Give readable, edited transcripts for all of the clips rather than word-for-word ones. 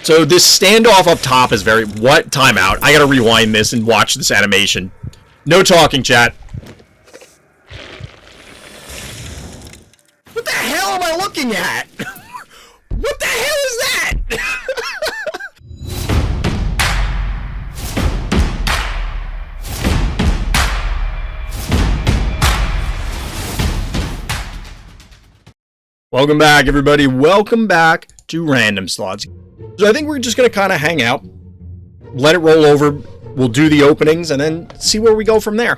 So this standoff up top is very... What? Timeout. I gotta rewind this and watch this animation. No talking, chat. What the hell am I looking at? What the hell is that? Welcome back, everybody. Welcome back to Random Slots. So I think we're just going to kind of hang out, let it roll over. We'll do the openings and then see where we go from there.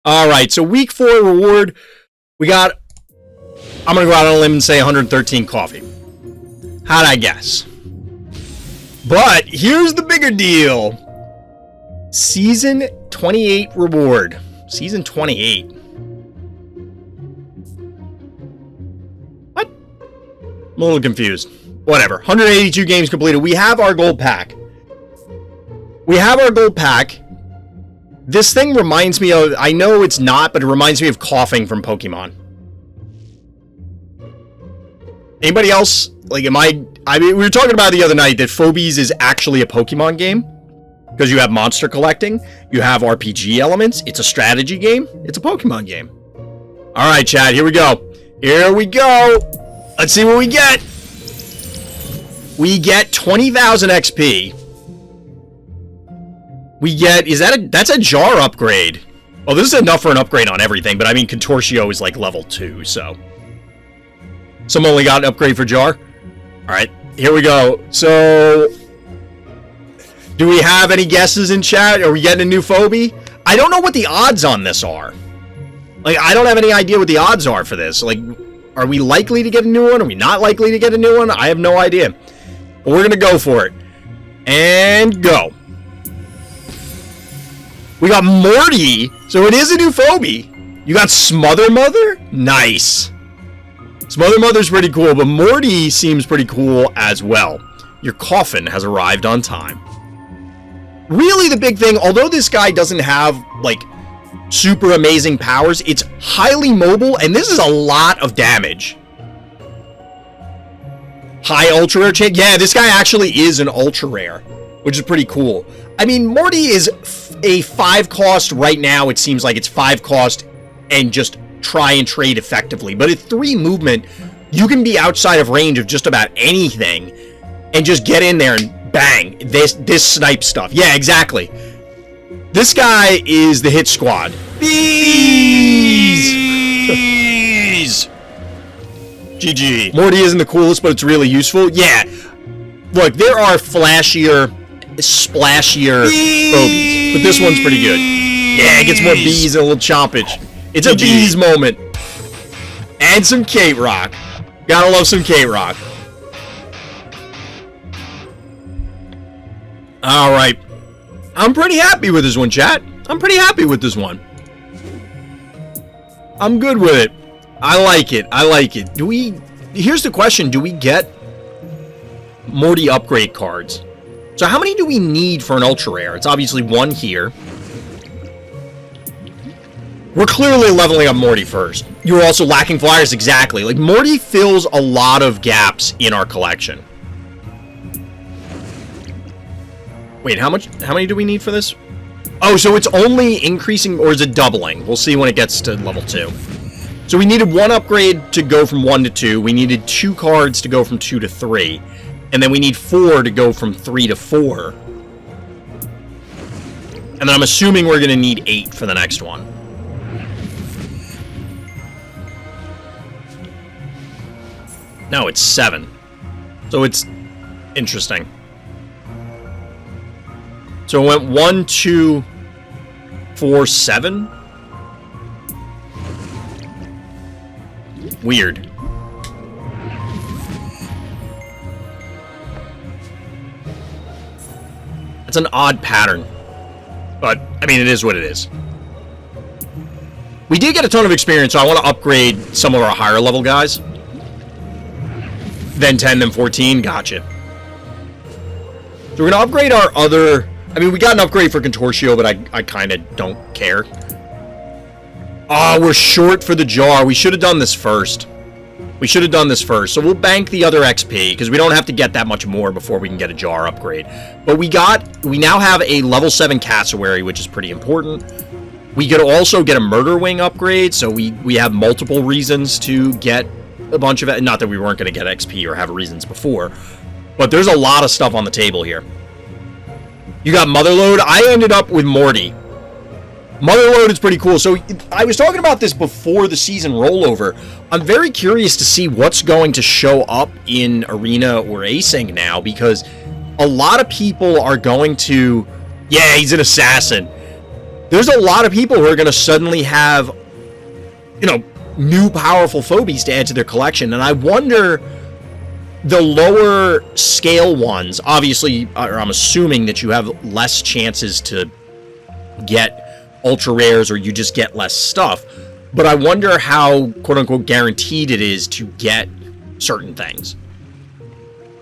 All right, so week 4 reward, we got, I'm going to go out on a limb and say 113 coffee. How'd I guess? But here's the bigger deal. Season 28 reward. Season 28. What? I'm a little confused. Whatever. 182 games completed. We have our gold pack. This thing reminds me of... I know it's not, but it reminds me of coughing from Pokemon. Anybody else? Like, I mean, we were talking about the other night that Phobies is actually a Pokemon game. Because you have monster collecting. You have RPG elements. It's a strategy game. It's a Pokemon game. Alright, chat. Here we go. Here we go. Let's see what we get. We get 20,000 XP. We get, that's a jar upgrade. Well, this is enough for an upgrade on everything, but I mean, Contortio is like level 2, so. Someone only got an upgrade for jar? Alright, here we go. So, do we have any guesses in chat? Are we getting a new Phobie? I don't know what the odds on this are. Like, I don't have any idea what the odds are for this. Like, are we likely to get a new one? Are we not likely to get a new one? I have no idea. But we're gonna go for it. And go. We got Morty. So it is a new Phobie. You got Smother Mother? Nice. Smother Mother's pretty cool, but Morty seems pretty cool as well. Your coffin has arrived on time. Really the big thing, although this guy doesn't have, like, super amazing powers, it's highly mobile, and this is a lot of damage. High ultra rare chance. Yeah, this guy actually is an ultra rare, which is pretty cool. I mean, Morty is a 5 cost right now. It seems like it's 5 cost and just try and trade effectively. But at 3 movement, you can be outside of range of just about anything and just get in there and bang, this snipe stuff. Yeah, exactly. This guy is the hit squad. Bees! GG. Morty isn't the coolest, but it's really useful. Yeah. Look, there are flashier, splashier Phobies, but this one's pretty good. Yeah, it gets more bees and a little chompage. It's a bees moment. And some Kate Rock. Gotta love some Kate Rock. Alright. I'm pretty happy with this one, chat. I'm pretty happy with this one. I'm good with it. I like it. I like it. Here's the question. Do we get Morty upgrade cards? So how many do we need for an ultra rare? It's obviously 1 here. We're clearly leveling up Morty first. You're also lacking flyers. Exactly. Like, Morty fills a lot of gaps in our collection. Wait, how many do we need for this? Oh, so it's only increasing, or is it doubling? We'll see when it gets to level 2. So we needed 1 upgrade to go from 1 to 2. We needed 2 cards to go from 2 to 3. And then we need 4 to go from 3 to 4. And then I'm assuming we're going to need 8 for the next one. No, it's 7. So it's interesting. So it went 1, 2, 4, 7? Weird. It's an odd pattern. But, I mean, it is what it is. We did get a ton of experience, so I want to upgrade some of our higher level guys. Then 10, then 14. Gotcha. So we're going to upgrade our other... I mean, we got an upgrade for Contortio, but I kind of don't care. Oh, we're short for the jar. We should have done this first. We should have done this first. So we'll bank the other XP, because we don't have to get that much more before we can get a jar upgrade. But we now have a level 7 cassowary, which is pretty important. We could also get a murder wing upgrade, so we have multiple reasons to get a bunch of it. Not that we weren't going to get XP or have reasons before, but there's a lot of stuff on the table here. You got Motherlode. I ended up with Morty. Motherlode is pretty cool. So I was talking about this before the season rollover. I'm very curious to see what's going to show up in Arena or Async now, because a lot of people are going to... Yeah, he's an assassin. There's a lot of people who are going to suddenly have, you know, new powerful phobies to add to their collection. And I wonder, the lower scale ones, obviously, or I'm assuming that you have less chances to get ultra rares, or you just get less stuff, but I wonder how quote-unquote guaranteed it is to get certain things.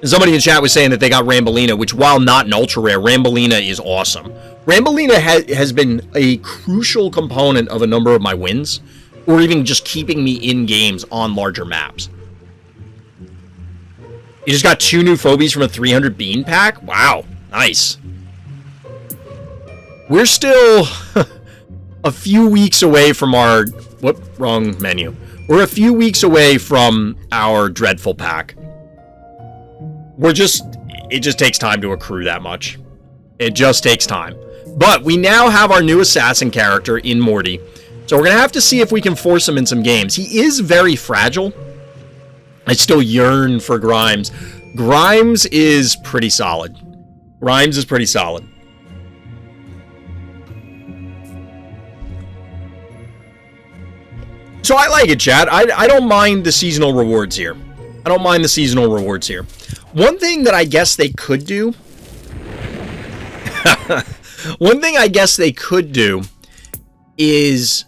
And somebody in chat was saying that they got Rambolina, which, while not an ultra rare, Rambolina is awesome. Rambolina has been a crucial component of a number of my wins, or even just keeping me in games on larger maps. You just got 2 new phobies from a 300 bean pack? Wow, nice. We're still a few weeks away from our... Whoop, wrong menu. We're a few weeks away from our Dreadful pack. It just takes time to accrue that much. It just takes time. But we now have our new assassin character in Morty. So we're going to have to see if we can force him in some games. He is very fragile. I still yearn for Grimes. Grimes is pretty solid. Grimes is pretty solid. So I like it, chat. I don't mind the seasonal rewards here. I don't mind the seasonal rewards here. One thing that I guess they could do... One thing I guess they could do is...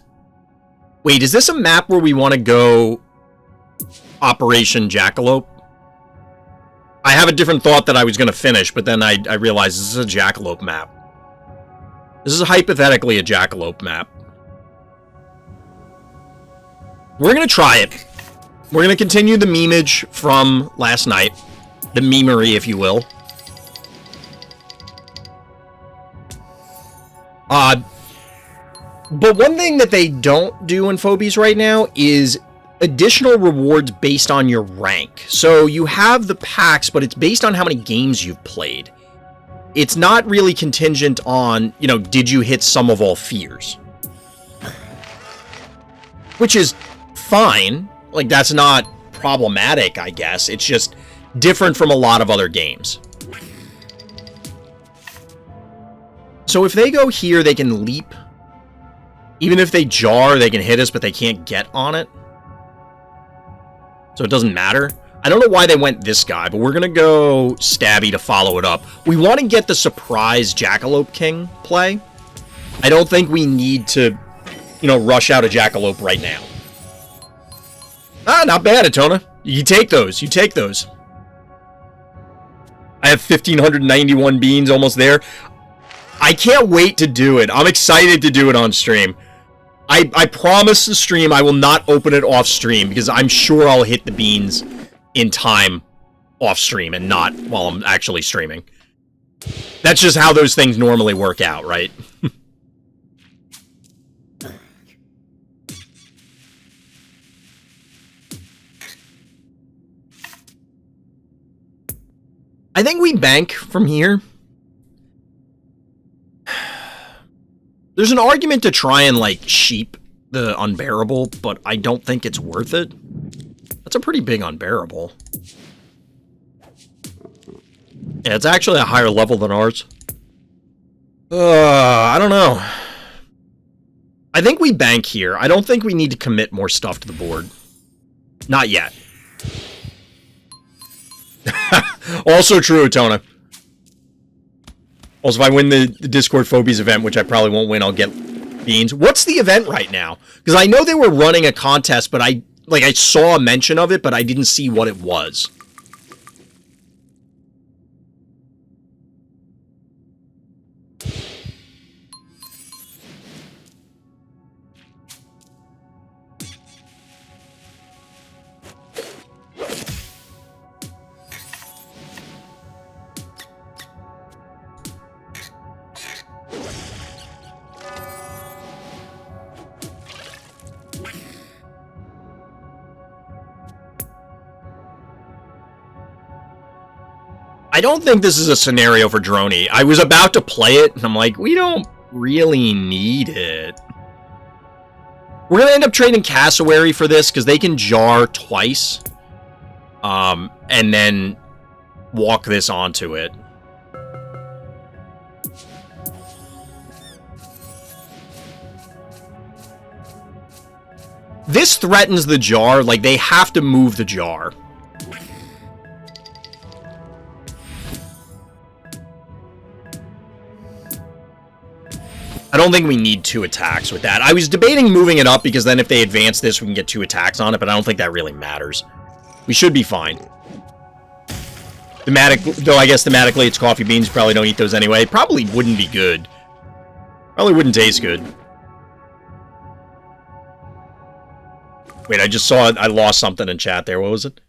Wait, is this a map where we want to go Operation Jackalope? I have a different thought that I was going to finish, but then I realized this is a Jackalope map. This is hypothetically a Jackalope map. We're going to try it. We're going to continue the memeage from last night. The memery, if you will. But one thing that they don't do in Phobies right now is additional rewards based on your rank. So you have the packs, but it's based on how many games you've played. It's not really contingent on, you know, did you hit Sum of All Fears? Which is fine. Like, that's not problematic, I guess. It's just different from a lot of other games. So if they go here, they can leap. Even if they jar, they can hit us, but they can't get on it. So it doesn't matter. I don't know why they went this guy, but we're going to go Stabby to follow it up. We want to get the surprise Jackalope King play. I don't think we need to, you know, rush out a Jackalope right now. Ah, not bad, Atona. You take those. You take those. I have 1,591 beans almost there. I can't wait to do it. I'm excited to do it on stream. I promise the stream I will not open it off stream, because I'm sure I'll hit the beans in time off stream and not while I'm actually streaming. That's just how those things normally work out, right? I think we bank from here. There's an argument to try and, like, sheep the unbearable, but I don't think it's worth it. That's a pretty big unbearable. Yeah, it's actually a higher level than ours. I don't know. I think we bank here. I don't think we need to commit more stuff to the board. Not yet. Also true, Atona. Also, if I win the Discord Phobies event, which I probably won't win, I'll get beans. What's the event right now? Because I know they were running a contest, but I saw a mention of it, but I didn't see what it was. I don't think this is a scenario for Droney. I was about to play it, and I'm like, we don't really need it. We're going to end up trading Cassowary for this, because they can jar twice. And then walk this onto it. This threatens the jar, like they have to move the jar. I don't think we need 2 attacks with that. I was debating moving it up because then if they advance this, we can get 2 attacks on it, but I don't think that really matters. We should be fine. Though I guess thematically it's coffee beans. You probably don't eat those anyway. Probably wouldn't be good. Probably wouldn't taste good. Wait, I just saw it. I lost something in chat there. What was it?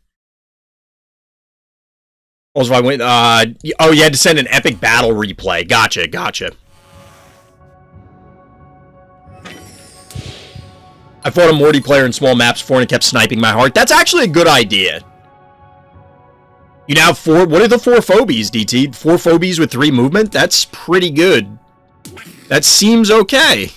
Also, I went, oh, you had to send an epic battle replay. Gotcha, gotcha. I fought a Morty player in small maps before and it kept sniping my heart. That's actually a good idea. You now have 4... What are the 4 phobies, DT? 4 phobies with 3 movement? That's pretty good. That seems okay.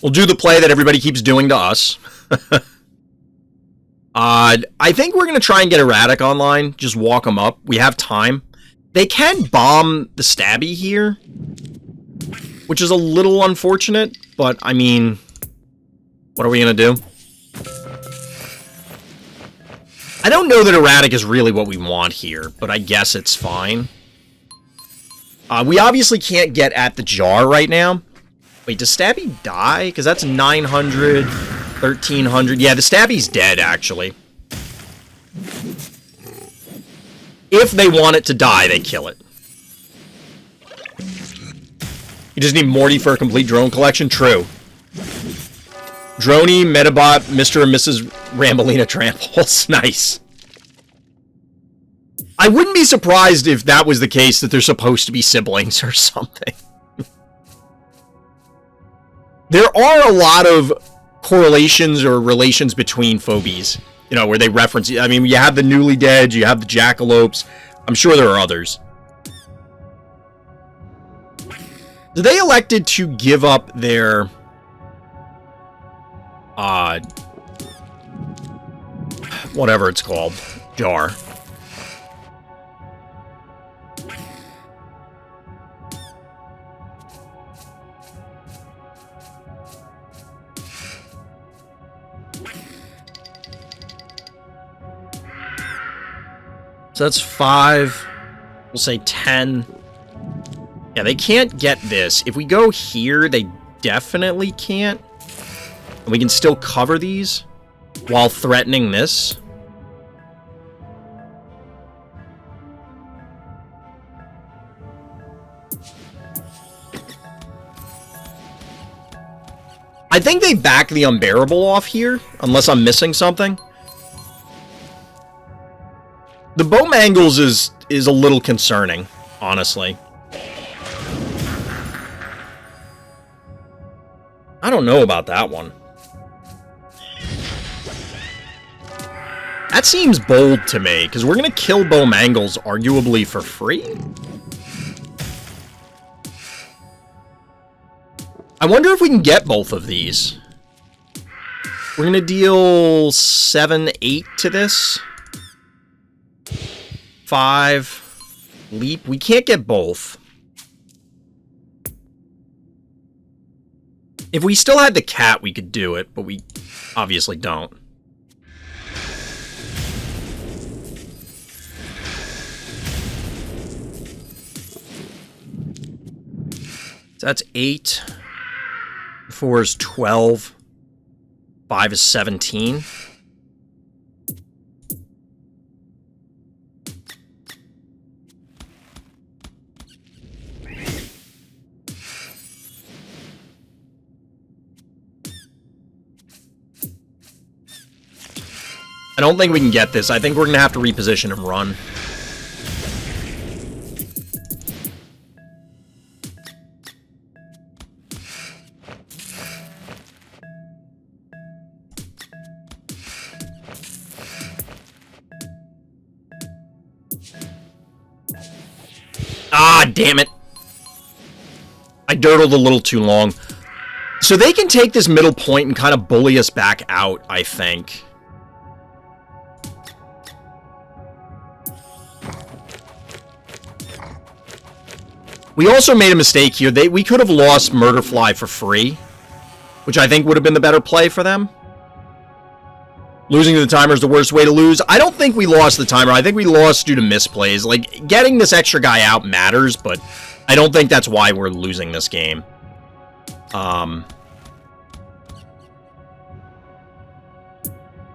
We'll do the play that everybody keeps doing to us. I think we're going to try and get Erratic online. Just walk them up. We have time. They can bomb the Stabby here, which is a little unfortunate, but, I mean, what are we going to do? I don't know that Erratic is really what we want here, but I guess it's fine. We obviously can't get at the jar right now. Wait, does Stabby die? Because that's 900, 1300. Yeah, the Stabby's dead, actually. If they want it to die, they kill it. You just need Morty for a complete drone collection? True. Droney, Metabot, Mr. and Mrs. Rambolina Tramples. Nice. I wouldn't be surprised if that was the case, that they're supposed to be siblings or something. There are a lot of correlations or relations between phobies, you know, where they reference... I mean, you have the Newly Dead, you have the Jackalopes. I'm sure there are others. They elected to give up their... whatever it's called. Jar. So that's 5. We'll say 10. Yeah, they can't get this. If we go here, they definitely can't. And we can still cover these while threatening this. I think they back the Unbearable off here, unless I'm missing something. The Bowmangles is a little concerning, honestly. I don't know about that one. That seems bold to me, because we're going to kill Bowmangles arguably for free? I wonder if we can get both of these. We're going to deal 7, 8 to this. 5. Leap. We can't get both. If we still had the cat, we could do it, but we obviously don't. So that's 8. 4 is 12. 5 is 17. I don't think we can get this. I think we're going to have to reposition and run. God damn it. I dirtled a little too long. So they can take this middle point and kind of bully us back out, I think. We also made a mistake here. We could have lost Murderfly for free, which I think would have been the better play for them. Losing to the timer is the worst way to lose. I don't think we lost the timer. I think we lost due to misplays. Like, getting this extra guy out matters, but I don't think that's why we're losing this game. I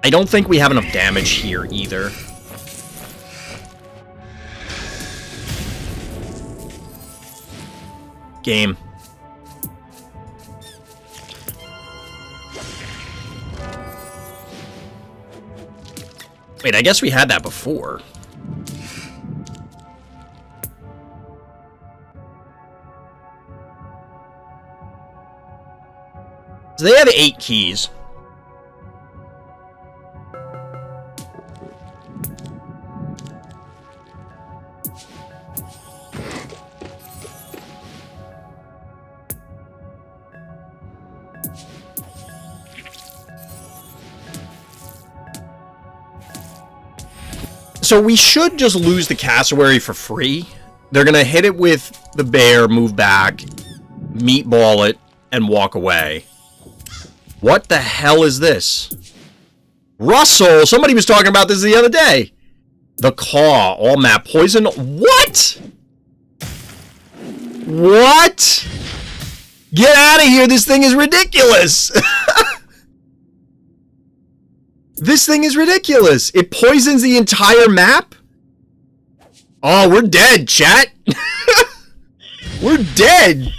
don't think we have enough damage here either. Game. Wait, I guess we had that before. So they have 8 keys. So we should just lose the cassowary for free. They're going to hit it with the bear, move back, meatball it, and walk away. What the hell is this? Russell! Somebody was talking about this the other day. The Caw, all map poison. What? What? Get out of here. This thing is ridiculous. This thing is ridiculous. It poisons the entire map? Oh, we're dead, chat. We're dead.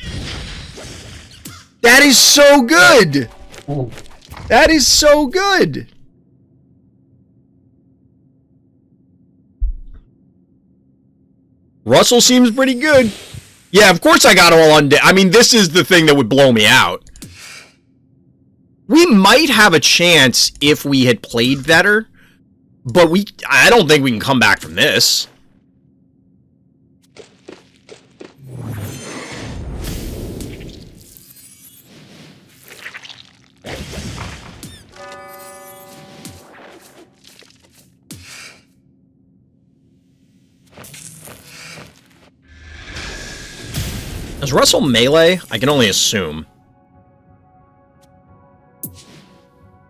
That is so good. That is so good. Russell seems pretty good. Yeah, of course I got all on. I mean, this is the thing that would blow me out. We might have a chance if we had played better, but I don't think we can come back from this. Is Russell melee? I can only assume.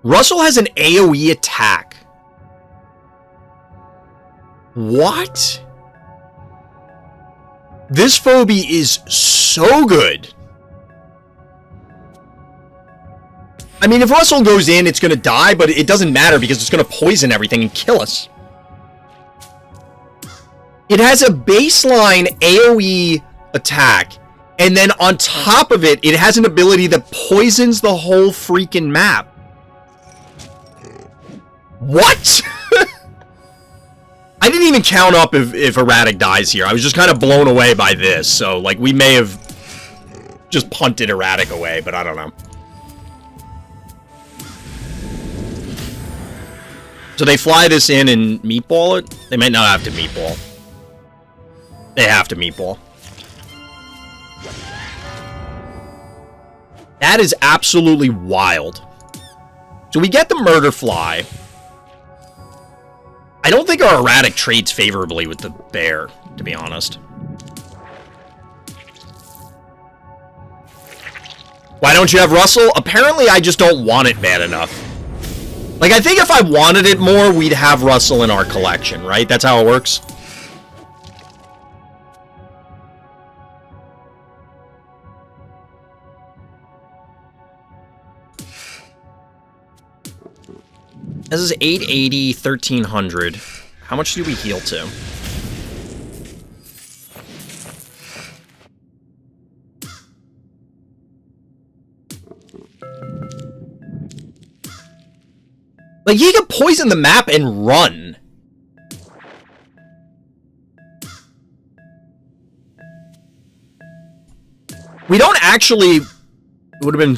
Russell has an AoE attack. What? This Phobie is so good. I mean, if Russell goes in, it's going to die, but it doesn't matter because it's going to poison everything and kill us. It has a baseline AoE attack, and then on top of it, it has an ability that poisons the whole freaking map. What? I didn't even count up if Erratic dies here. I was just kind of blown away by this. So, like, we may have just punted Erratic away, but I don't know. So they fly this in and meatball it? They might not have to meatball. They have to meatball. That is absolutely wild. So we get the murder fly. I don't think our Erratic trades favorably with the bear, to be honest. Why don't you have Russell? Apparently, I just don't want it bad enough. Like, I think if I wanted it more, we'd have Russell in our collection, right? That's how it works. This is 880, 1300. How much do we heal to? Like, he can poison the map and run. We don't actually... It would have been...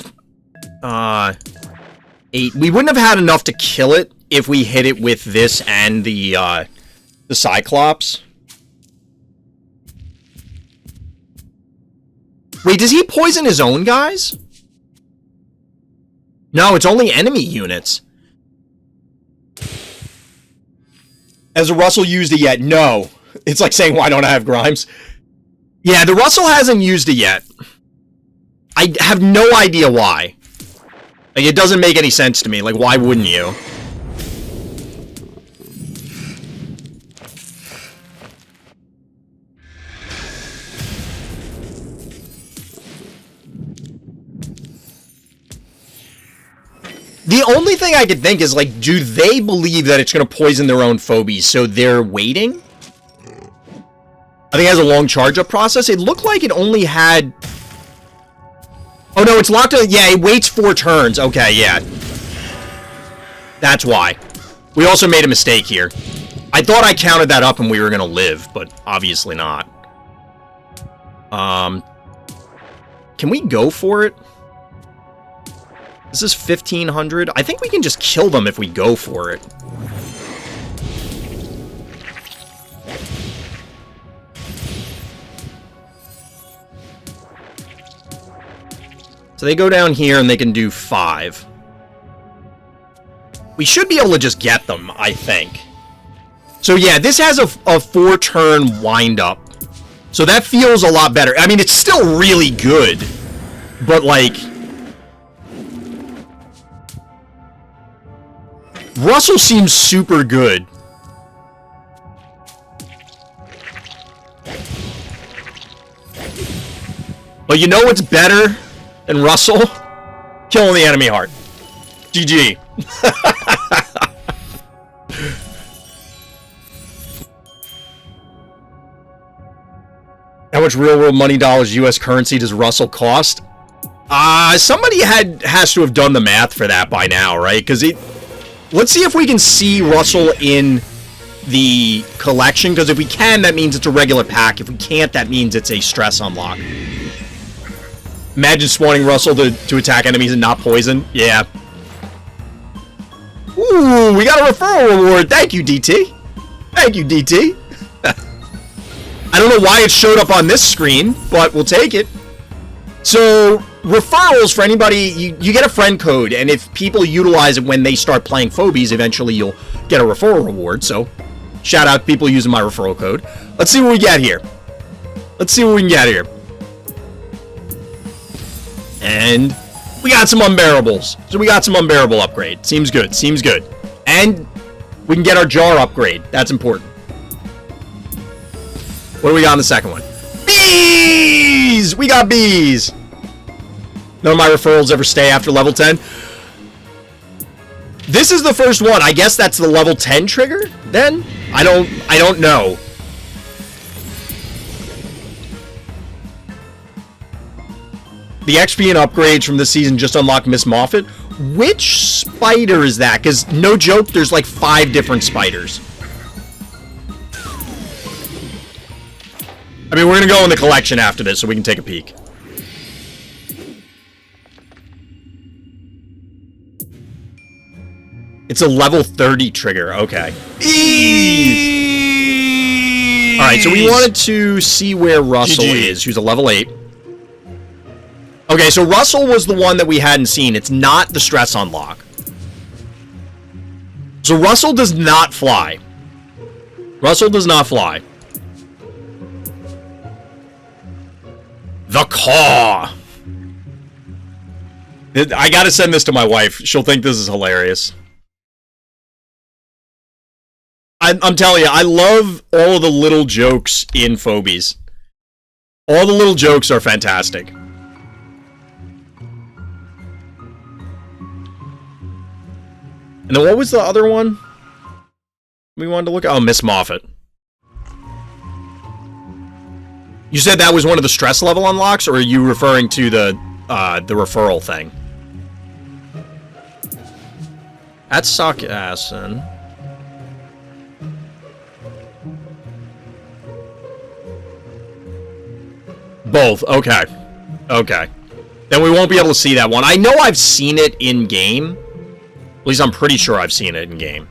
8. We wouldn't have had enough to kill it if we hit it with this and the Cyclops. Wait, does he poison his own guys? No, it's only enemy units. Has Russell used it yet? No. It's like saying, why don't I have Grimes? Yeah, the Russell hasn't used it yet. I have no idea why. Like, it doesn't make any sense to me. Like, why wouldn't you? The only thing I could think is, like, do they believe that it's going to poison their own Phobies, so they're waiting? I think it has a long charge-up process. It looked like it only had... Oh, no, it's locked on... Yeah, it waits 4 turns. Okay, yeah. That's why. We also made a mistake here. I thought I counted that up and we were going to live, but obviously not. Can we go for it? This is 1,500. I think we can just kill them if we go for it. So they go down here and they can do 5. We should be able to just get them, I think. So yeah, this has a 4-turn wind-up. So that feels a lot better. I mean, it's still really good. But, like... Russell seems super good. But you know what's better than Russell? Killing the enemy heart. GG. How much real-world money dollars US currency does Russell cost? Somebody has to have done the math for that by now, right? Because it... Let's see if we can see Russell in the collection, because if we can, that means it's a regular pack. If we can't, that means it's a stress unlock. Imagine spawning Russell to attack enemies and not poison. Yeah. Ooh, we got a referral reward. Thank you, DT. Thank you, DT. I don't know why it showed up on this screen, but we'll take it. So, referrals for anybody, you get a friend code, and if people utilize it when they start playing Phobies, eventually you'll get a referral reward. So, shout out to people using my referral code. Let's see what we get here. Let's see what we can get here. And we got some unbearables. So we got some unbearable upgrade. Seems good. Seems good. And we can get our jar upgrade. That's important. What do we got on the second one? Bees! We got bees! None of my referrals ever stay after level 10. This is the first one. I guess that's the level 10 trigger, then? I don't know. The XP and upgrades from this season just unlocked Miss Moffat. Which spider is that? Because, no joke, there's like 5 different spiders. I mean, we're going to go in the collection after this, so we can take a peek. It's a level 30 trigger. Okay. Ease! Alright, so we wanted to see where Russell is, who's a level 8. Okay, so Russell was the one that we hadn't seen. It's not the stress unlock. So Russell does not fly. Russell does not fly. The Caw. I gotta send this to my wife. She'll think this is hilarious. I'm telling you, I love all of the little jokes in Phobies. All the little jokes are fantastic. And then what was the other one we wanted to look at? Oh, Miss Moffat. You said that was one of the stress level unlocks, or are you referring to the referral thing? That's sarcasm. Both. Okay. Okay. Then we won't be able to see that one. I know I've seen it in game. At least I'm pretty sure I've seen it in game.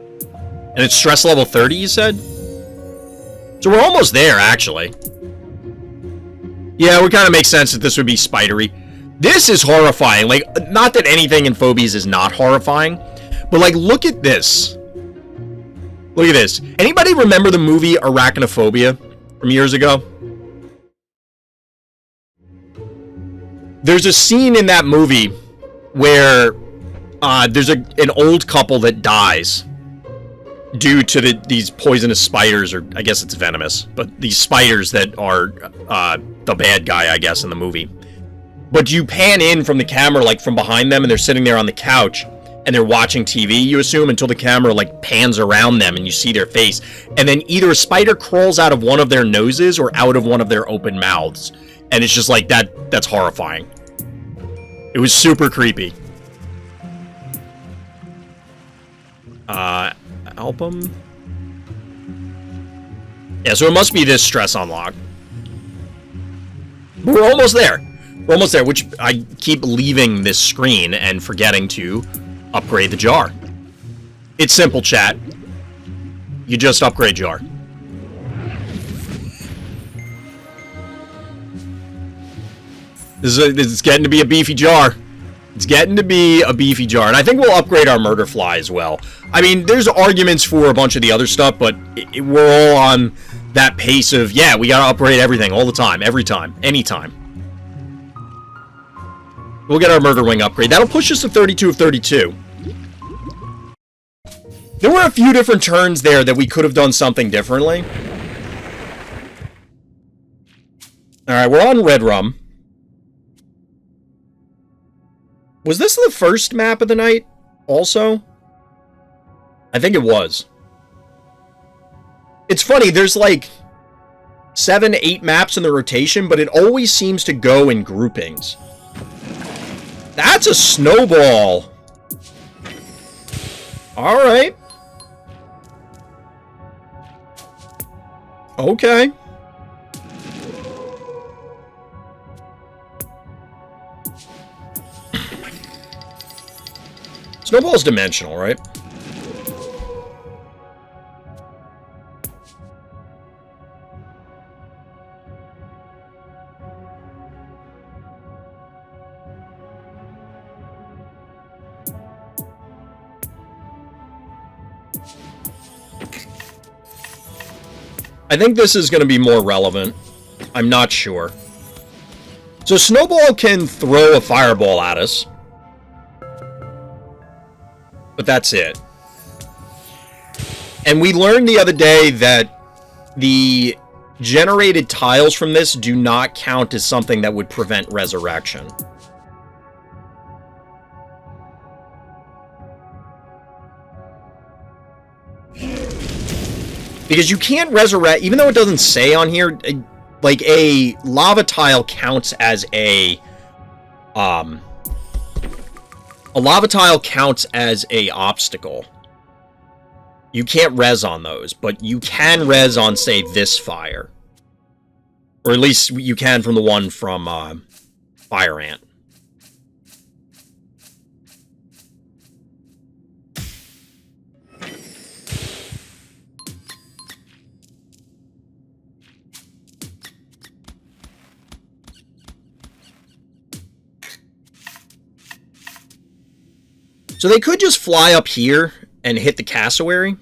And it's stress level 30, you said? So we're almost there, actually. Yeah, it would kind of make sense that this would be spidery. This is horrifying. Like, not that anything in Phobies is not horrifying, but, like, look at this. Look at this. Anybody remember the movie Arachnophobia from years ago? There's a scene in that movie where there's an old couple that dies due to these poisonous spiders, or I guess it's venomous, but these spiders that are the bad guy, I guess, in the movie. But you pan in from the camera, like, from behind them, and they're sitting there on the couch, and they're watching TV, you assume, until the camera, like, pans around them, and you see their face. And then either a spider crawls out of one of their noses or out of one of their open mouths. And it's just like, that's horrifying. It was super creepy. Album? Yeah, so it must be this stress unlock. But we're almost there. We're almost there, which I keep leaving this screen and forgetting to upgrade the jar. It's simple, chat. You just upgrade jar. This is getting to be a beefy jar. It's getting to be a beefy jar. And I think we'll upgrade our murder fly as well. I mean, there's arguments for a bunch of the other stuff, but we're all on that pace of, yeah, we gotta upgrade everything all the time, every time, anytime. We'll get our murder wing upgrade. That'll push us to 32 of 32. There were a few different turns there that we could have done something differently. Alright, we're on Red Rum. Was this the first map of the night, also? I think it was. It's funny, there's like 7, 8 maps in the rotation, but it always seems to go in groupings. That's a snowball! Alright. Okay. Snowball's dimensional, right? I think this is going to be more relevant. I'm not sure. So Snowball can throw a fireball at us. But that's it. And we learned the other day that the generated tiles from this do not count as something that would prevent resurrection. Because you can't resurrect, even though it doesn't say on here, like a lava tile counts as a lava tile counts as a obstacle. You can't res on those, but you can res on, say, this fire. Or at least you can from the one from Fire Ant. So they could just fly up here and hit the cassowary,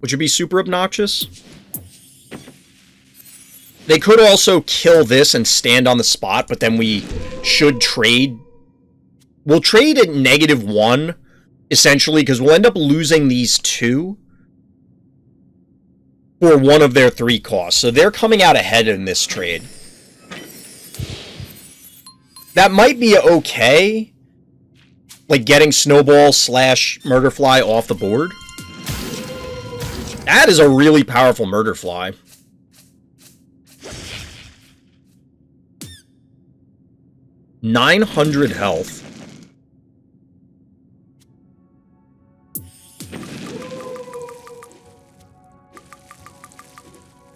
which would be super obnoxious. They could also kill this and stand on the spot, but then we should trade. We'll trade at -1, essentially, because we'll end up losing these 2 for one of their 3 costs. So they're coming out ahead in this trade. That might be okay. Like getting Snowball / Murderfly off the board. That is a really powerful Murderfly. $900 health.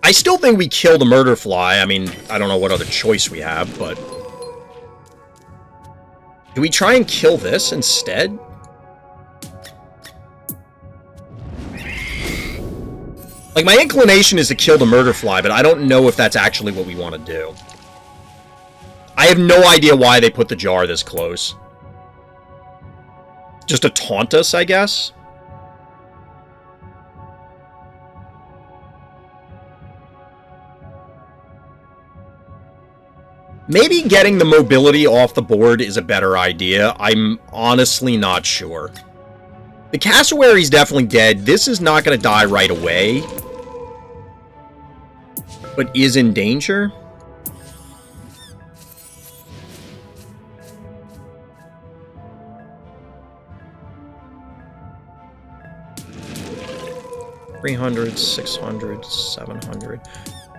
I still think we kill the Murderfly. I mean, I don't know what other choice we have, but... Do we try and kill this instead? Like, my inclination is to kill the Murderfly, but I don't know if that's actually what we want to do. I have no idea why they put the jar this close. Just to taunt us, I guess? Maybe getting the mobility off the board is a better idea. I'm honestly not sure. The Cassowary's definitely dead. This is not going to die right away. But is in danger? $300, 600, 700.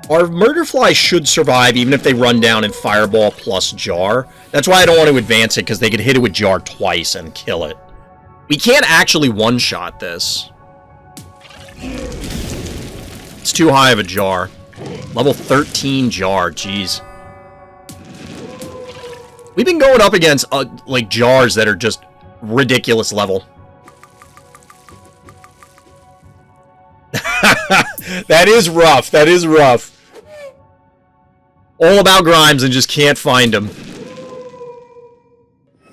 Our Murderfly should survive even if they run down in Fireball plus Jar. That's why I don't want to advance it, because they could hit it with Jar twice and kill it. We can't actually one-shot this. It's too high of a Jar. Level 13 Jar, jeez. We've been going up against, like, Jars that are just ridiculous level. That is rough. That is rough. All about Grimes and just can't find him.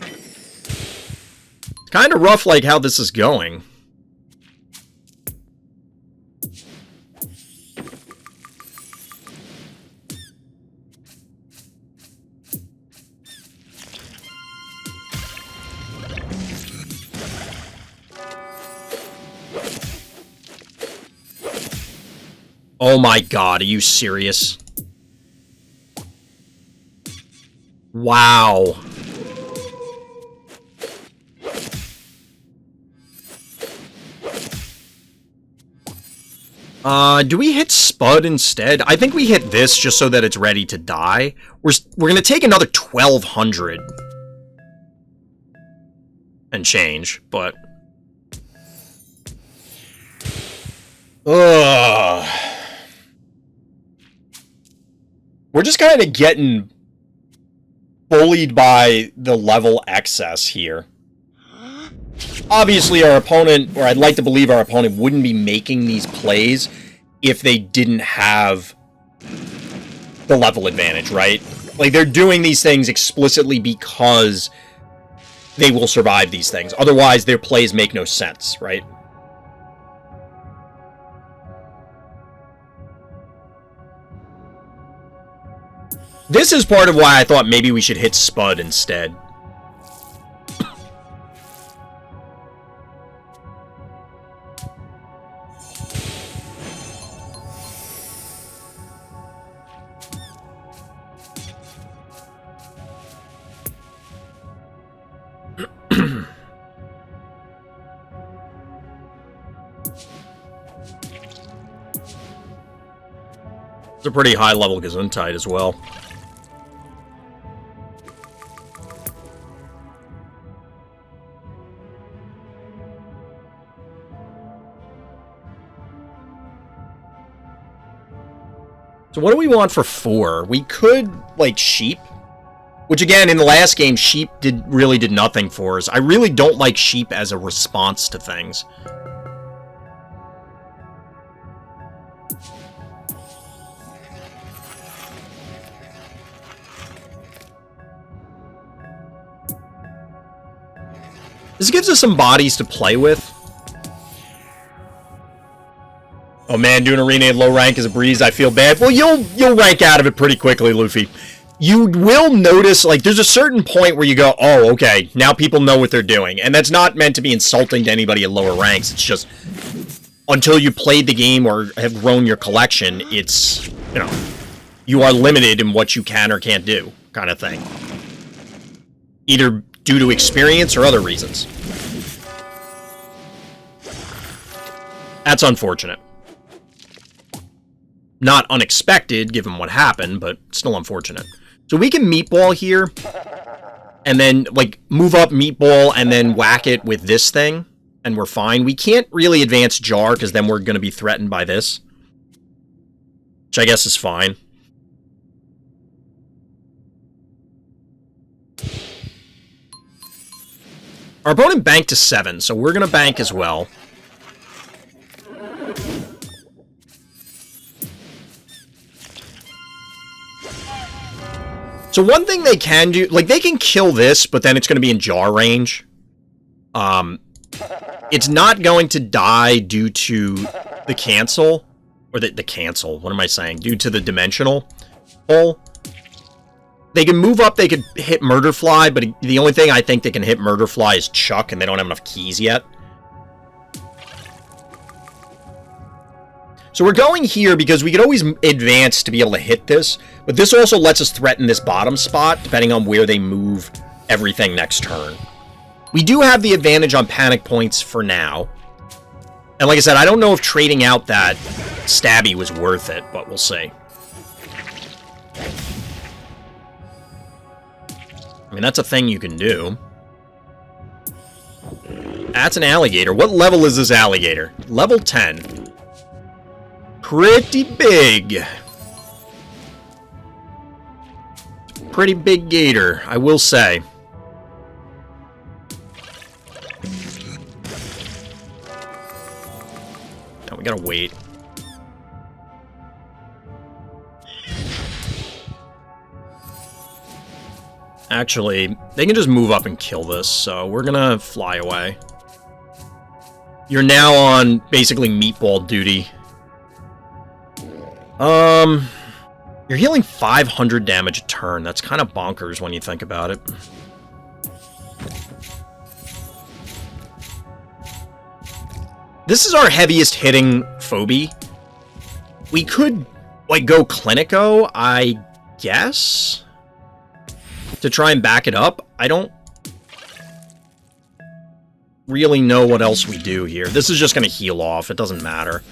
It's kind of rough, like, how this is going. Oh my god, are you serious? Wow. Do we hit Spud instead? I think we hit this just so that it's ready to die. We're gonna take another 1,200 and change, but ugh. We're just kind of getting bullied by the level excess here. Obviously, our opponent, or I'd like to believe our opponent, wouldn't be making these plays if they didn't have the level advantage, right? Like, they're doing these things explicitly because they will survive these things. Otherwise, their plays make no sense, right? This is part of why I thought maybe we should hit Spud instead. It's a pretty high-level Gesundheit as well. So what do we want for 4? We could, like, Sheep. Which, again, in the last game, Sheep really did nothing for us. I really don't like Sheep as a response to things. This gives us some bodies to play with. Oh man, doing arena at low rank is a breeze. I feel bad. Well, you'll rank out of it pretty quickly, Luffy. You will notice, like, there's a certain point where you go, oh, okay, now people know what they're doing. And that's not meant to be insulting to anybody at lower ranks. It's just, until you played the game or have grown your collection, it's, you know, you are limited in what you can or can't do, kind of thing. Either due to experience or other reasons. That's unfortunate. Not unexpected, given what happened, but still unfortunate. So we can Meatball here, and then, like, move up Meatball and then whack it with this thing, and we're fine. We can't really advance Jar, because then we're going to be threatened by this. Which I guess is fine. Our opponent banked to 7, so we're going to bank as well. So one thing they can do, like, they can kill this, but then it's going to be in jar range. It's not going to die due to the cancel, or the cancel, what am I saying? Due to the dimensional hole. They can move up, they could hit Murderfly, but the only thing I think they can hit Murderfly is Chuck, and they don't have enough keys yet. So we're going here because we could always advance to be able to hit this, but this also lets us threaten this bottom spot, depending on where they move everything next turn. We do have the advantage on panic points for now. And like I said, I don't know if trading out that stabby was worth it, but we'll see. I mean, that's a thing you can do. That's an alligator. What level is this alligator? Level 10. Pretty big. Pretty big gator, I will say. Now we gotta wait. Actually, they can just move up and kill this, so we're gonna fly away. You're now on basically meatball duty. You're healing 500 damage a turn. That's kind of bonkers when you think about it. This is our heaviest hitting Phobie. We could, like, go Clinico, I guess, to try and back it up. I don't really know what else we do here. This is just going to heal off. It doesn't matter.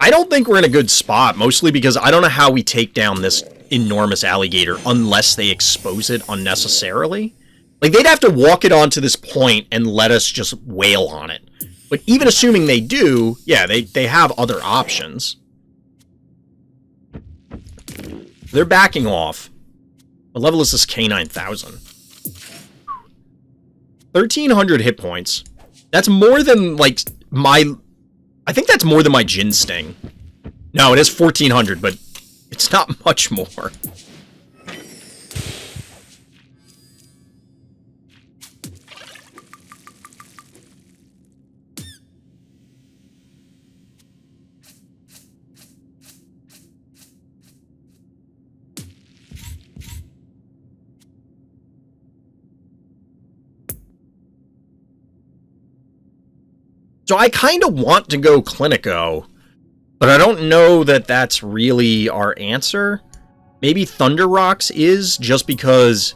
I don't think we're in a good spot, mostly because I don't know how we take down this enormous alligator unless they expose it unnecessarily. Like, they'd have to walk it onto this point and let us just wail on it. But even assuming they do, yeah, they have other options. They're backing off. What level is this K9000? 1,300 hit points. That's more than, like, my... I think that's more than my Jin Sting. No, it is 1,400, but it's not much more. So I kind of want to go Clinico, but I don't know that that's really our answer. Maybe Thunder Rocks is, just because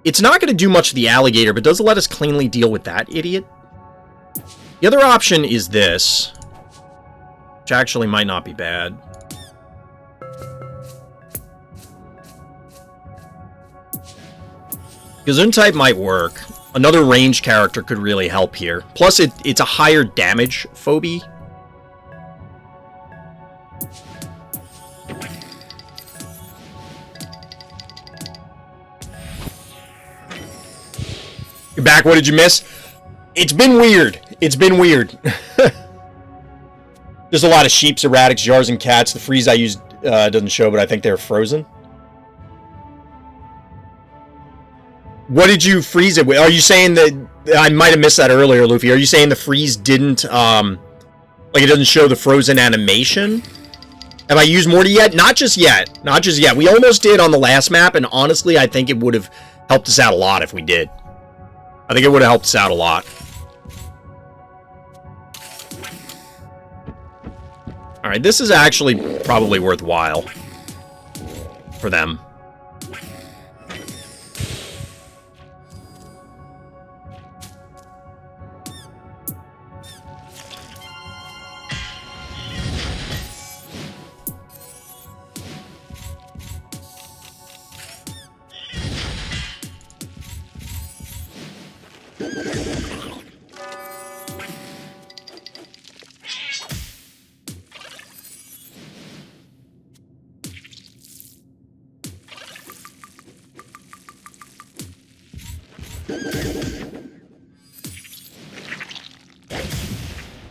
it's not going to do much to the alligator, but does let us cleanly deal with that idiot. The other option is this, which actually might not be bad. Gesundheit might work. Another range character could really help here. Plus, it's a higher damage Phobie. You're back, what did you miss? It's been weird. It's been weird. There's a lot of sheeps, erratics, jars, and cats. The freeze I used doesn't show, but I think they're frozen. What did you freeze it with? Are you saying that... I might have missed that earlier, Luffy. Are you saying the freeze didn't, like, it doesn't show the frozen animation? Have I used Morty yet? Not just yet. Not just yet. We almost did on the last map, and honestly, I think it would have helped us out a lot if we did. I think it would have helped us out a lot. Alright, this is actually probably worthwhile for them.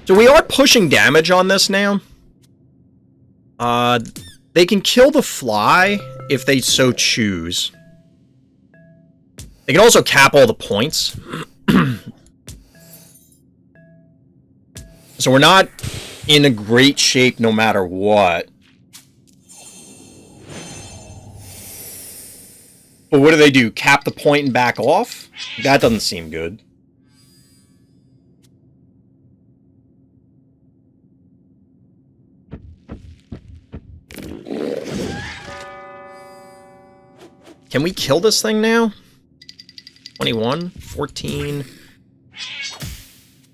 So we are pushing damage on this now. They can kill the fly if they so choose. They can also cap all the points. So we're not in a great shape no matter what. But what do? Cap the point and back off? That doesn't seem good. Can we kill this thing now? 21, 14,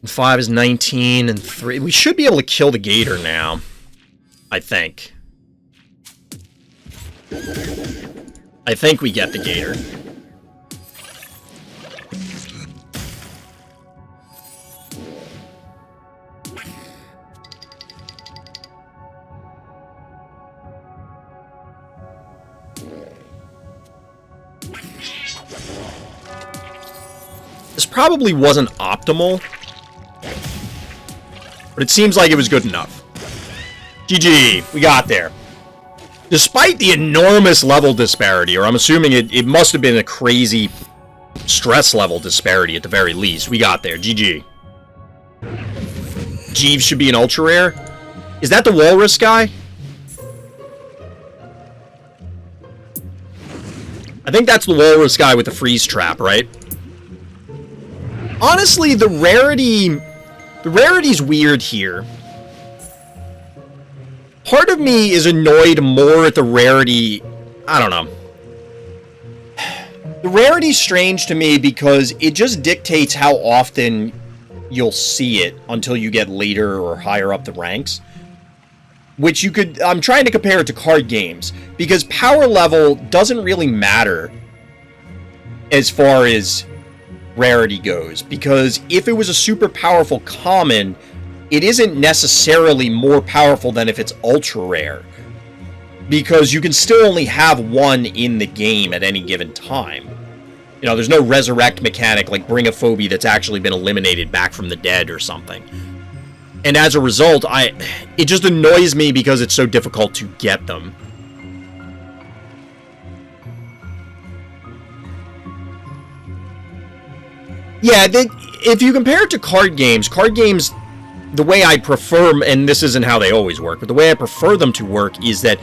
5 is 19, and 3. We should be able to kill the gator now, I think. I think we get the gator. This probably wasn't optimal, but it seems like it was good enough. GG, we got there. Despite the enormous level disparity, or I'm assuming it must have been a crazy stress level disparity at the very least, we got there. GG. Jeeves should be an ultra rare. Is that the walrus guy? I think that's the walrus guy with the freeze trap, right? Honestly, the rarity's weird here. Part of me is annoyed more at the rarity. I don't know. The rarity's strange to me because it just dictates how often you'll see it until you get later or higher up the ranks. Which you could... I'm trying to compare it to card games, because power level doesn't really matter as far as rarity goes, because if it was a super powerful common, it isn't necessarily more powerful than if it's ultra rare, because you can still only have one in the game at any given time. You know, there's no resurrect mechanic like bring a Phobie that's actually been eliminated back from the dead or something. And as a result, it just annoys me because it's so difficult to get them. Yeah, if you compare it to card games, the way I prefer, and this isn't how they always work, but the way I prefer them to work is that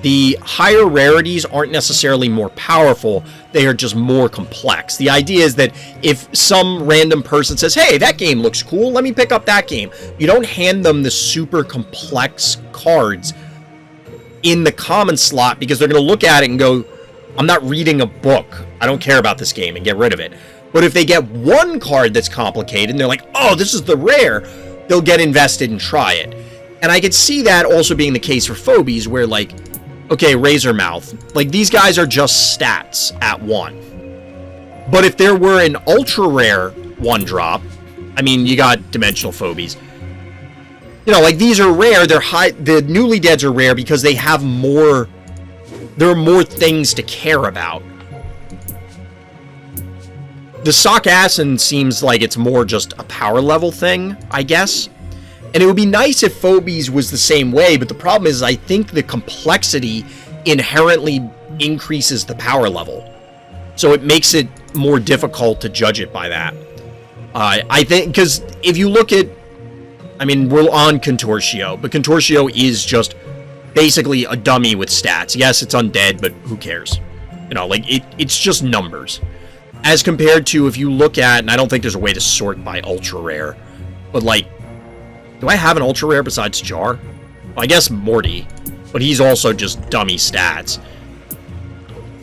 the higher rarities aren't necessarily more powerful, they are just more complex. The idea is that if some random person says, hey, that game looks cool, let me pick up that game, you don't hand them the super complex cards in the common slot because they're going to look at it and go, I'm not reading a book, I don't care about this game, and get rid of it. But if they get one card that's complicated and they're like, oh, this is the rare, they'll get invested and try it. And I could see that also being the case for Phobies, where, like, okay, Razormouth, like, these guys are just stats at 1. But if there were an ultra rare 1-drop, I mean, you got Dimensional Phobies. You know, like, these are rare, they're high, the Newly Deads are rare because they have more, there are more things to care about. The Sockassin seems like it's more just a power level thing, I guess. And it would be nice if Phobies was the same way, but the problem is I think the complexity inherently increases the power level. So it makes it more difficult to judge it by that. I think, because if you look at, I mean, we're on Contortio, but Contortio is just basically a dummy with stats. Yes, it's undead, but who cares? You know, like, it's just numbers. As compared to if you look at, and I don't think there's a way to sort by ultra rare, but like, do I have an ultra rare besides Jar? Well, I guess Morty, but he's also just dummy stats.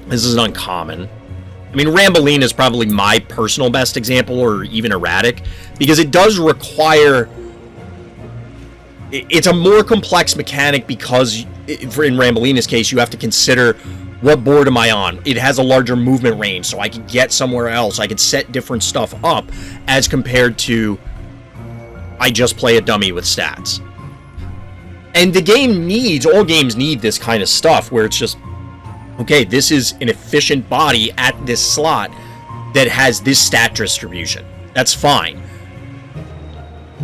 This is an uncommon. I mean, Ramboline is probably my personal best example, or even Erratic, because it does require... It's a more complex mechanic because, in Rambolina's case, you have to consider... what board am I on? It has a larger movement range, so I can get somewhere else. I can set different stuff up, as compared to I just play a dummy with stats. And the game needs, all games need this kind of stuff, where it's just, okay, this is an efficient body at this slot that has this stat distribution. That's fine.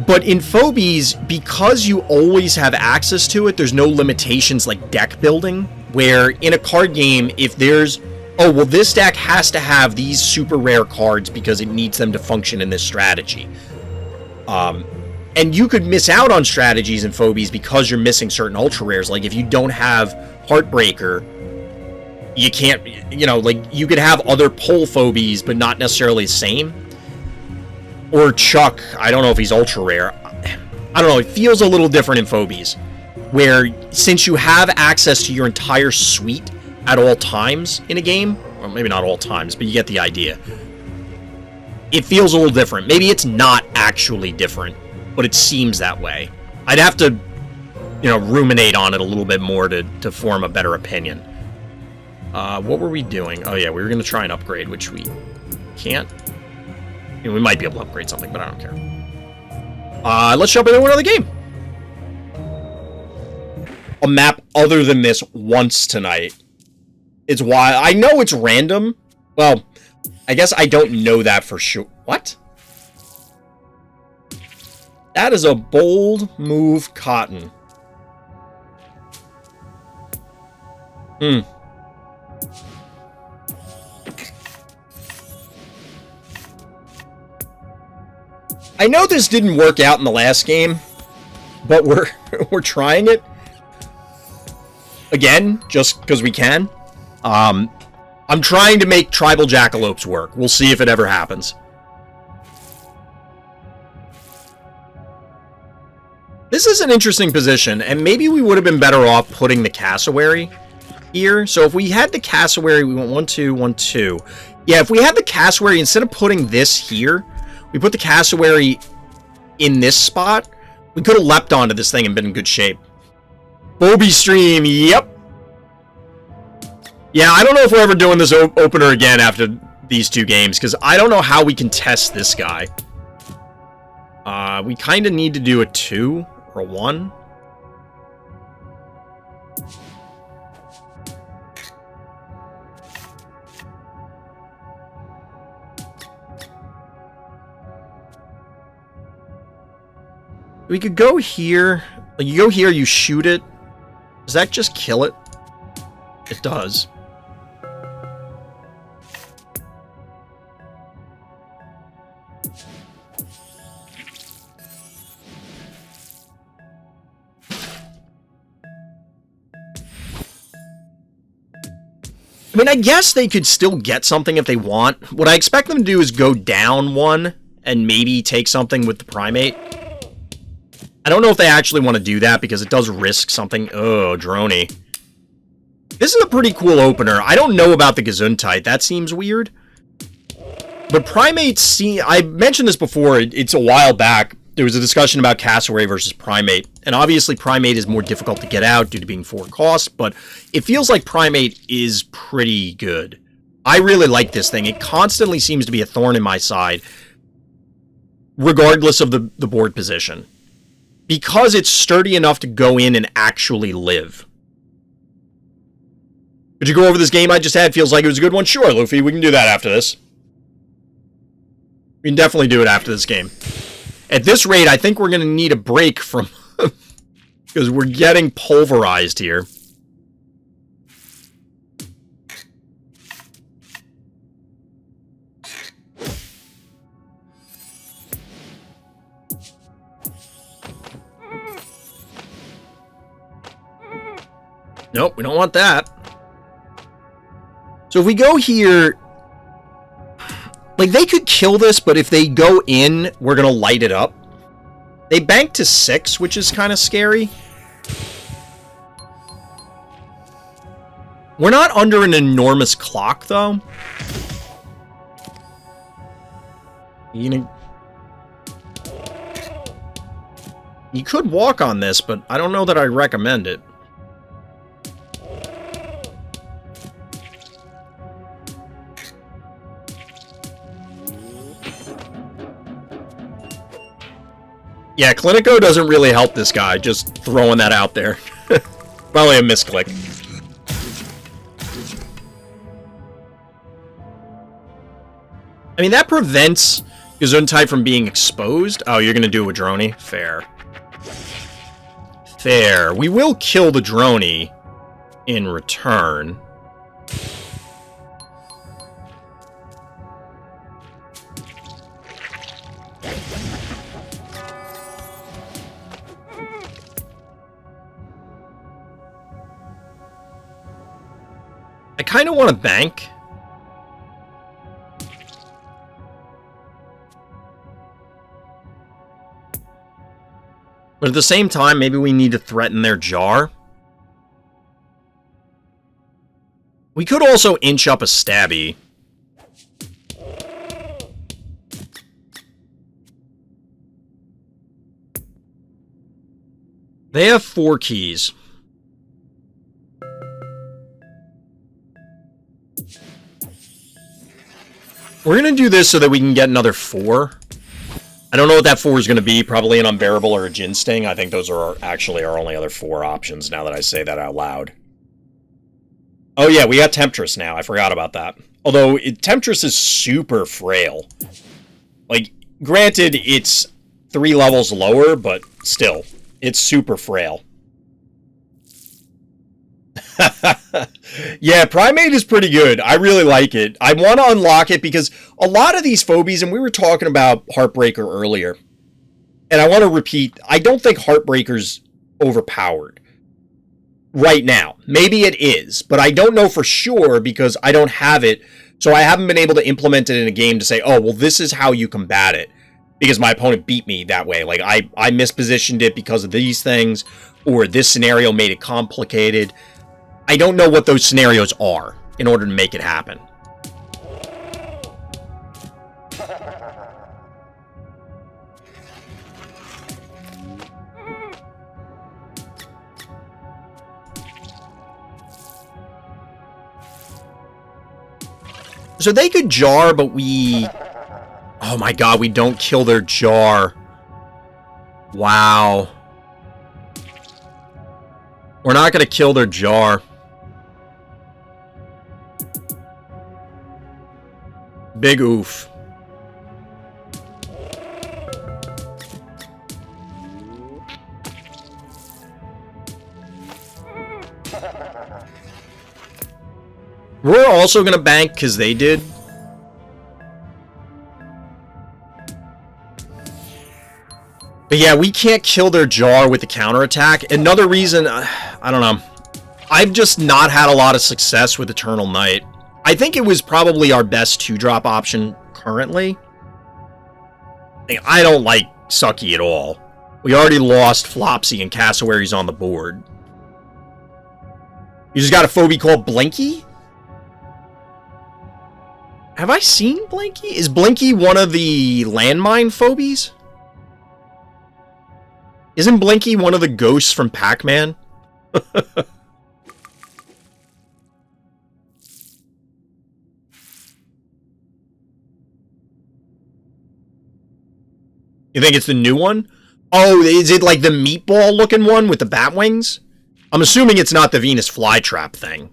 But in Phobies, because you always have access to it, there's no limitations like deck building, where in a card game, if there's, oh, well, this deck has to have these super rare cards because it needs them to function in this strategy. And you could miss out on strategies in Phobies because you're missing certain ultra rares. Like if you don't have Heartbreaker, you can't, you know, like you could have other pull Phobies, but not necessarily the same. Or Chuck, I don't know if he's ultra rare. I don't know, it feels a little different in Phobies, where since you have access to your entire suite at all times in a game, or maybe not all times, but you get the idea. It feels a little different. Maybe it's not actually different, but it seems that way. I'd have to, you know, ruminate on it a little bit more to form a better opinion. What were we doing? Oh yeah, we were going to try and upgrade, which we can't. You know, we might be able to upgrade something, but I don't care. Let's jump into another game. A map other than this once tonight. It's why I know it's random. Well, I guess I don't know that for sure. What? That is a bold move, Cotton. I know this didn't work out in the last game, but we're trying it again just because we can. I'm trying to make tribal jackalopes work. We'll see if it ever happens. This is an interesting position, and maybe we would have been better off putting the cassowary here. So if we had the cassowary, we went 1, 2, 1, 2. Yeah, if we had the cassowary, instead of putting this here, we put the cassowary in this spot, we could have leapt onto this thing and been in good shape. Phobie stream, yep. Yeah, I don't know if we're ever doing this opener again after these two games, because I don't know how we can test this guy. We kind of need to do a 2 or a 1. We could go here. Like, you go here, you shoot it. Does that just kill it? It does. I mean, I guess they could still get something if they want. What I expect them to do is go down 1 and maybe take something with the primate. I don't know if they actually want to do that because it does risk something. Oh, Droney. This is a pretty cool opener. I don't know about the Gesundheit. That seems weird. But primates, I mentioned this before. It's a while back. There was a discussion about cassowary versus primate. And obviously primate is more difficult to get out due to being 4 cost. But it feels like primate is pretty good. I really like this thing. It constantly seems to be a thorn in my side, regardless of the board position. Because it's sturdy enough to go in and actually live. Could you go over this game I just had? Feels like it was a good one? Sure, Luffy, we can do that after this. We can definitely do it after this game. At this rate, I think we're going to need a break from... because we're getting pulverized here. Nope, we don't want that. So if we go here... like, they could kill this, but if they go in, we're going to light it up. They bank to 6, which is kind of scary. We're not under an enormous clock, though. You could walk on this, but I don't know that I recommend it. Yeah, Clinico doesn't really help this guy, just throwing that out there. Probably a misclick. I mean, that prevents Gesundheit from being exposed? Oh, you're gonna do a Droney? Fair. Fair. We will kill the Droney in return. I kind of want to bank. But at the same time, maybe we need to threaten their jar. We could also inch up a stabby. They have 4 keys. We're going to do this so that we can get another 4. I don't know what that 4 is going to be. Probably an Unbearable or a Gin Sting. I think those are actually our only other 4 options now that I say that out loud. Oh yeah, we got Temptress now. I forgot about that. Although, Temptress is super frail. Like, granted, it's 3 levels lower, but still, it's super frail. Yeah, Primate is pretty good. I really like it. I want to unlock it because a lot of these phobies, and we were talking about Heartbreaker earlier, and I want to repeat, I don't think Heartbreaker's overpowered right now. Maybe it is, but I don't know for sure because I don't have it, so I haven't been able to implement it in a game to say, oh, well, this is how you combat it, because my opponent beat me that way. Like, I mispositioned it because of these things, or this scenario made it complicated. I don't know what those scenarios are in order to make it happen. So they could jar, but we... Oh my god, we don't kill their jar. Wow. We're not going to kill their jar. Big oof. We're also going to bank because they did. But yeah, we can't kill their jar with the counterattack. Another reason, I don't know. I've just not had a lot of success with Eternal Night. I think it was probably our best 2-drop option currently. I don't like Sucky at all. We already lost Flopsy and Cassowaries on the board. You just got a Phobie called Blinky? Have I seen Blinky? Is Blinky one of the landmine phobies? Isn't Blinky one of the ghosts from Pac-Man? You think it's the new one? Oh, is it like the meatball looking one with the bat wings? I'm assuming it's not the Venus flytrap thing.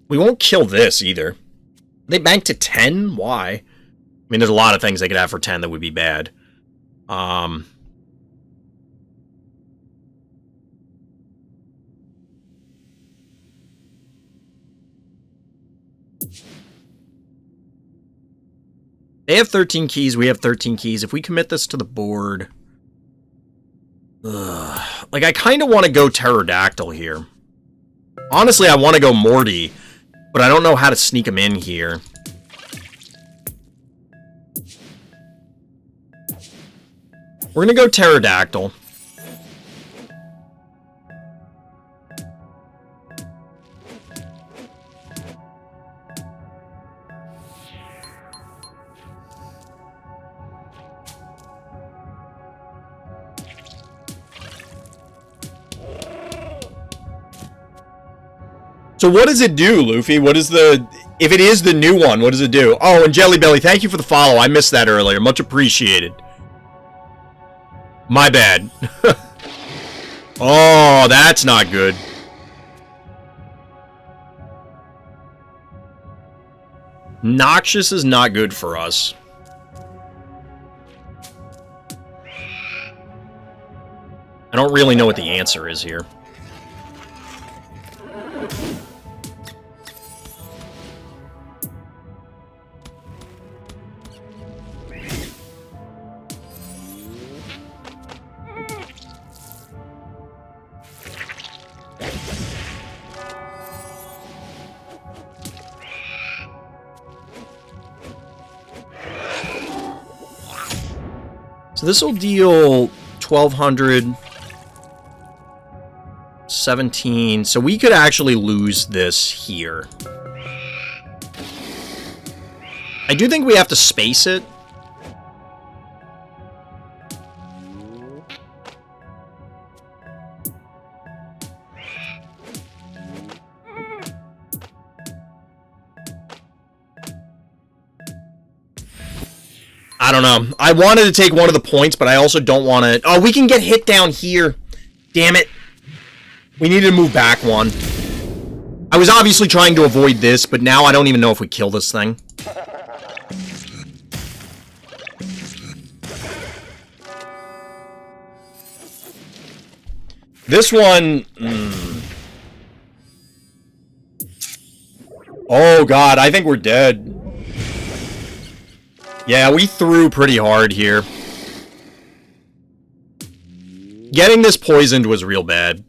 We won't kill this either. They banked to 10? Why? I mean, there's a lot of things they could have for 10 that would be bad. They have 13 keys, we have 13 keys. If we commit this to the board... Like, I kind of want to go Pterodactyl here. Honestly, I want to go Morty, but I don't know how to sneak him in here. We're going to go Pterodactyl. So what does it do, Luffy? What is the... If it is the new one, what does it do? Oh, and Jelly Belly, thank you for the follow. I missed that earlier. Much appreciated. My bad. Oh, that's not good. Noxious is not good for us. I don't really know what the answer is here. So this will deal 1,200, 17. So we could actually lose this here. I do think we have to space it. I don't know. I wanted to take one of the points, but I also don't want to... Oh, we can get hit down here. Damn it. We needed to move back one. I was obviously trying to avoid this, but now I don't even know if we kill this thing. This one... Oh, God. I think we're dead. Yeah, we threw pretty hard here. Getting this poisoned was real bad.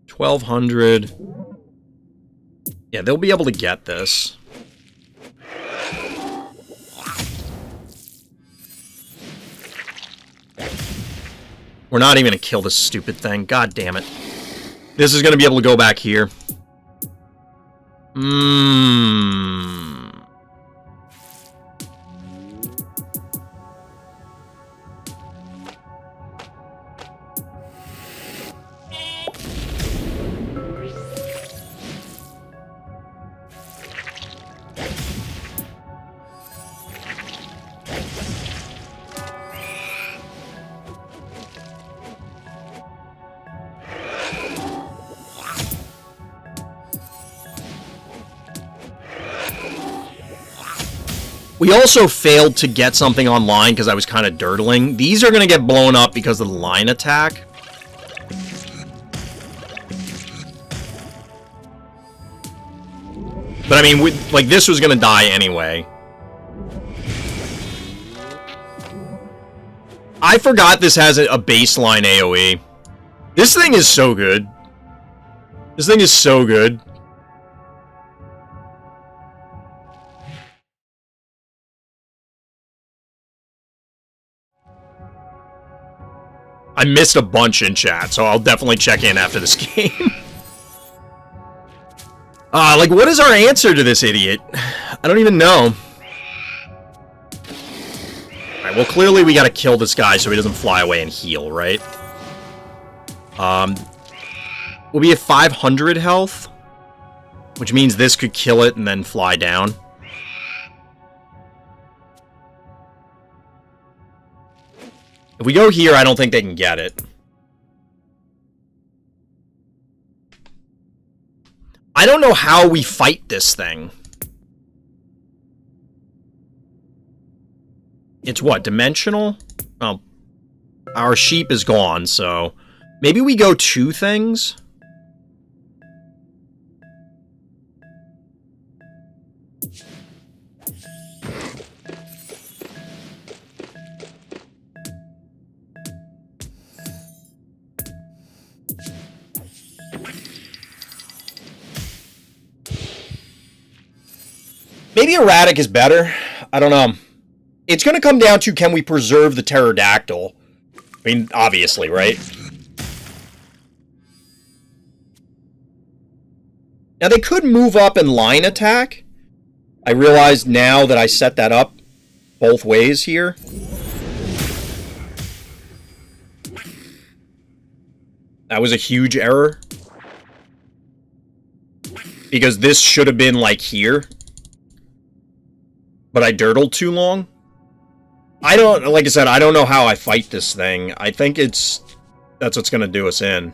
$1,200. Yeah, they'll be able to get this. We're not even gonna kill this stupid thing. God damn it. This is going to be able to go back here. We also failed to get something online because I was kind of dirtling. These are going to get blown up because of the line attack. But I mean, like, this was going to die anyway. I forgot this has a baseline AoE. This thing is so good. This thing is so good. I missed a bunch in chat, so I'll definitely check in after this game. Like, what is our answer to this idiot? I don't even know. Alright, well, clearly we gotta kill this guy so he doesn't fly away and heal, right? We'll be at 500 health, which means this could kill it and then fly down. If we go here, I don't think they can get it. I don't know how we fight this thing. It's what, dimensional? Oh, our sheep is gone, so... Maybe we go 2 things? Maybe erratic is better. I don't know. It's going to come down to, can we preserve the pterodactyl? I mean, obviously, right? Now, they could move up and line attack. I realize now that I set that up both ways here. That was a huge error. Because this should have been, like, here. But I dirtled too long. I don't, like I said, I don't know how I fight this thing. I think it's That's what's going to do us in.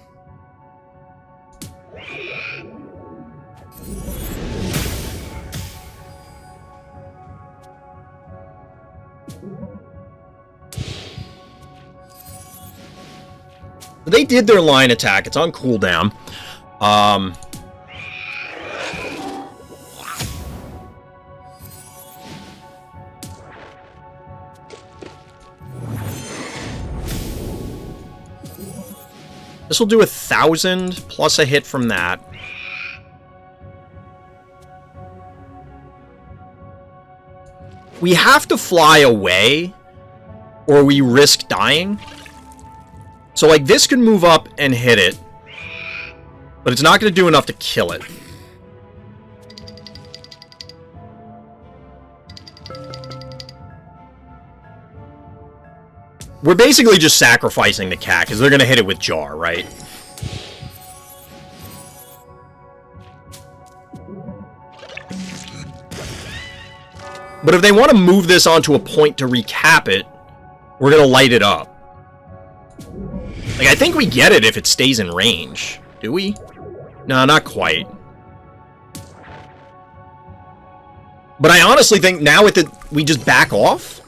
They did their line attack. It's on cooldown. This will do 1,000 plus a hit from that. We have to fly away, or we risk dying. So, like, this could move up and hit it, but it's not going to do enough to kill it. We're basically just sacrificing the cat, because they're going to hit it with Jar, right? But if they want to move this onto a point to recap it, we're going to light it up. Like, I think we get it if it stays in range. Do we? No, not quite. But I honestly think now with it, we just back off.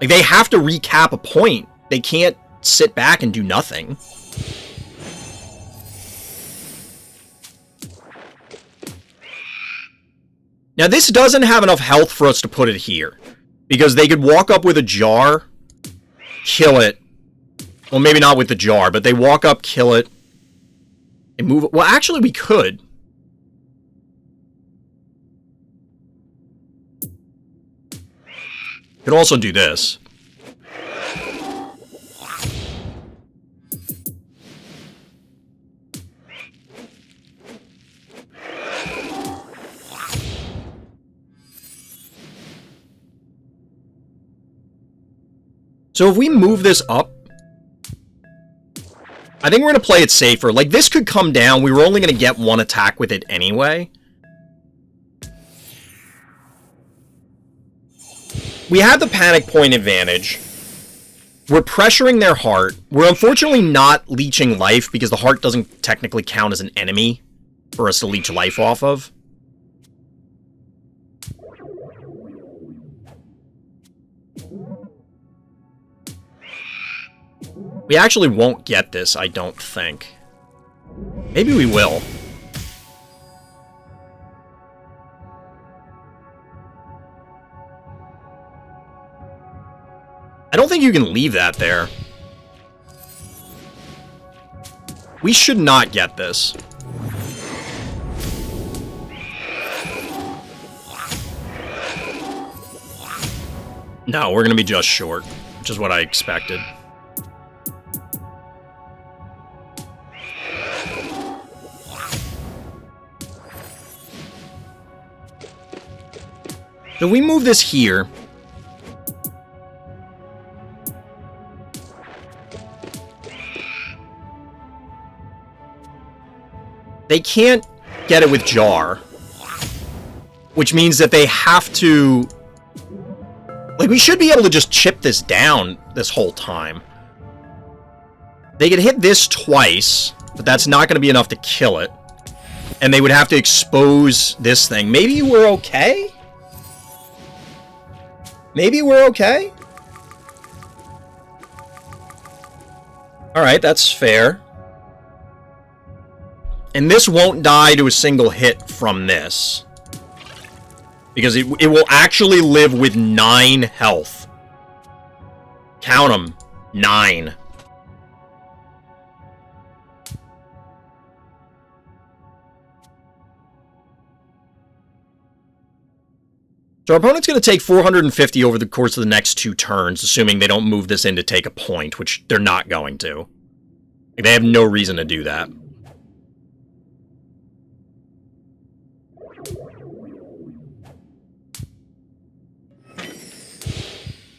Like, they have to recap a point. They can't sit back and do nothing. Now, this doesn't have enough health for us to put it here. Because they could walk up with a jar, kill it. Well, maybe not with the jar, but they walk up, kill it, and move it. Well, actually, we could. Could also do this. So if we move this up, I think we're going to play it safer. Like, this could come down. We were only going to get one attack with it anyway. We have the panic point advantage. We're pressuring their heart. We're unfortunately not leeching life because the heart doesn't technically count as an enemy for us to leech life off of. We actually won't get this, I don't think. Maybe we will. I don't think you can leave that there. We should not get this. No, we're going to be just short, which is what I expected. So we move this here. They can't get it with Jar. Which means that they have to... Like, we should be able to just chip this down this whole time. They could hit this twice, but that's not going to be enough to kill it. And they would have to expose this thing. Maybe we're okay? Maybe we're okay? Alright, that's fair. And this won't die to a single hit from this. Because it will actually live with 9 health. Count them. 9. So our opponent's going to take 450 over the course of the next 2 turns, assuming they don't move this in to take a point, which they're not going to. They have no reason to do that.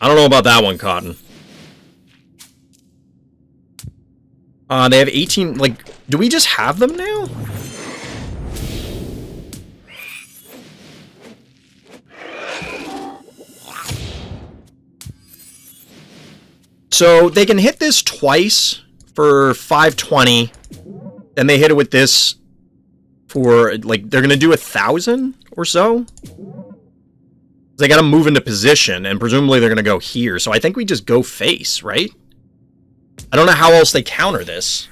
I don't know about that one, Cotton. They have 18... Like, do we just have them now? So, they can hit this twice for 520. Then they hit it with this for, like, they're going to do 1,000 or so. They got to move into position, and presumably they're going to go here. So I think we just go face, right? I don't know how else they counter this.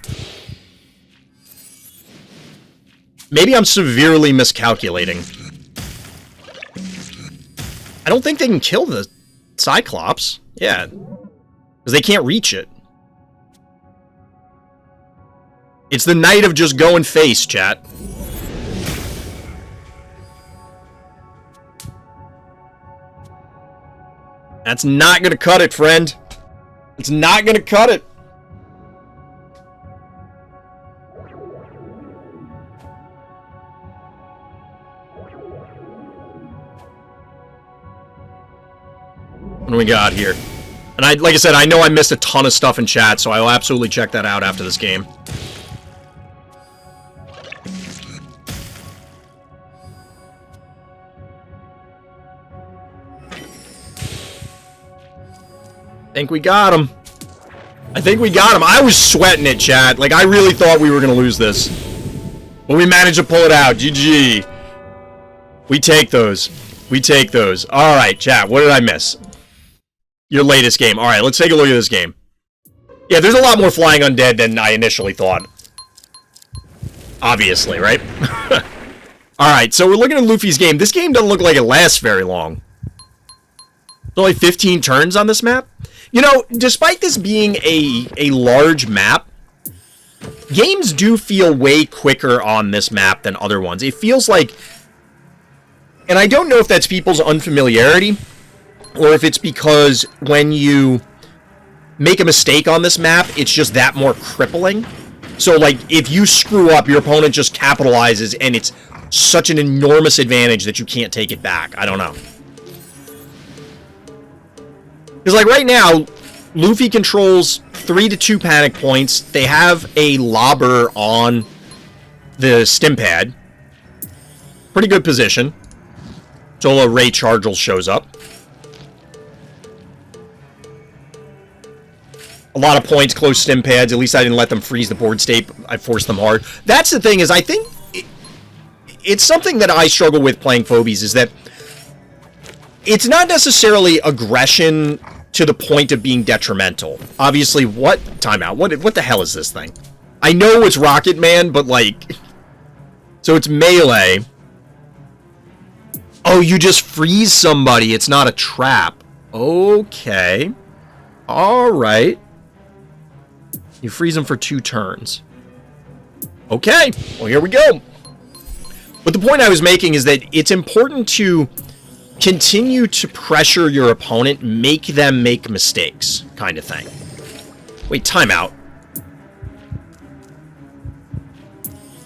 Maybe I'm severely miscalculating. I don't think they can kill the Cyclops. Yeah. Because they can't reach it. It's the night of just going face, chat. That's not gonna cut it, friend. It's not gonna cut it. What do we got here? And like I said, I know I missed a ton of stuff in chat, so I'll absolutely check that out after this game. I think we got him. I think we got him. I was sweating it, chat. Like, I really thought we were going to lose this. But we managed to pull it out. GG. We take those. We take those. All right, chat. What did I miss? Your latest game. All right, let's take a look at this game. Yeah, there's a lot more flying undead than I initially thought. Obviously, right? All right, so we're looking at Luffy's game. This game doesn't look like it lasts very long. There's only 15 turns on this map. You know, despite this being a large map, games do feel way quicker on this map than other ones. It feels like... And I don't know if that's people's unfamiliarity, or if it's because when you make a mistake on this map, it's just that more crippling. So, like, if you screw up, your opponent just capitalizes, and it's such an enormous advantage that you can't take it back. I don't know. Because, like, right now, Luffy controls 3 to 2 panic points. They have a lobber on the stim pad. Pretty good position. Until a Ray Chargel shows up. A lot of points, close stim pads. At least I didn't let them freeze the board state. I forced them hard. That's the thing, is I think... It's something that I struggle with playing Phobies, is that... It's not necessarily aggression to the point of being detrimental. Obviously, what... Timeout. What the hell is this thing? I know it's Rocket Man, but, like... So it's melee. Oh, you just freeze somebody. It's not a trap. Okay. Alright. You freeze them for 2 turns. Okay. Well, here we go. But the point I was making is that it's important to... continue to pressure your opponent, make them make mistakes, kind of thing. Wait, timeout.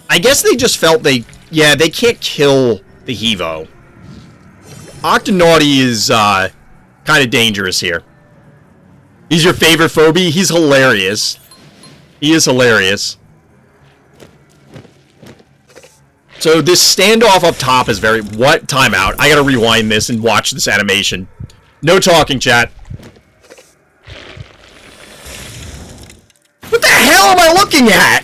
I guess they just felt yeah, they can't kill the Hevo. Octonaughty is, kind of dangerous here. He's your favorite Phobie? He's hilarious. He is hilarious. So this standoff up top is very... What? Timeout. I gotta rewind this and watch this animation. No talking, chat. What the hell am I looking at?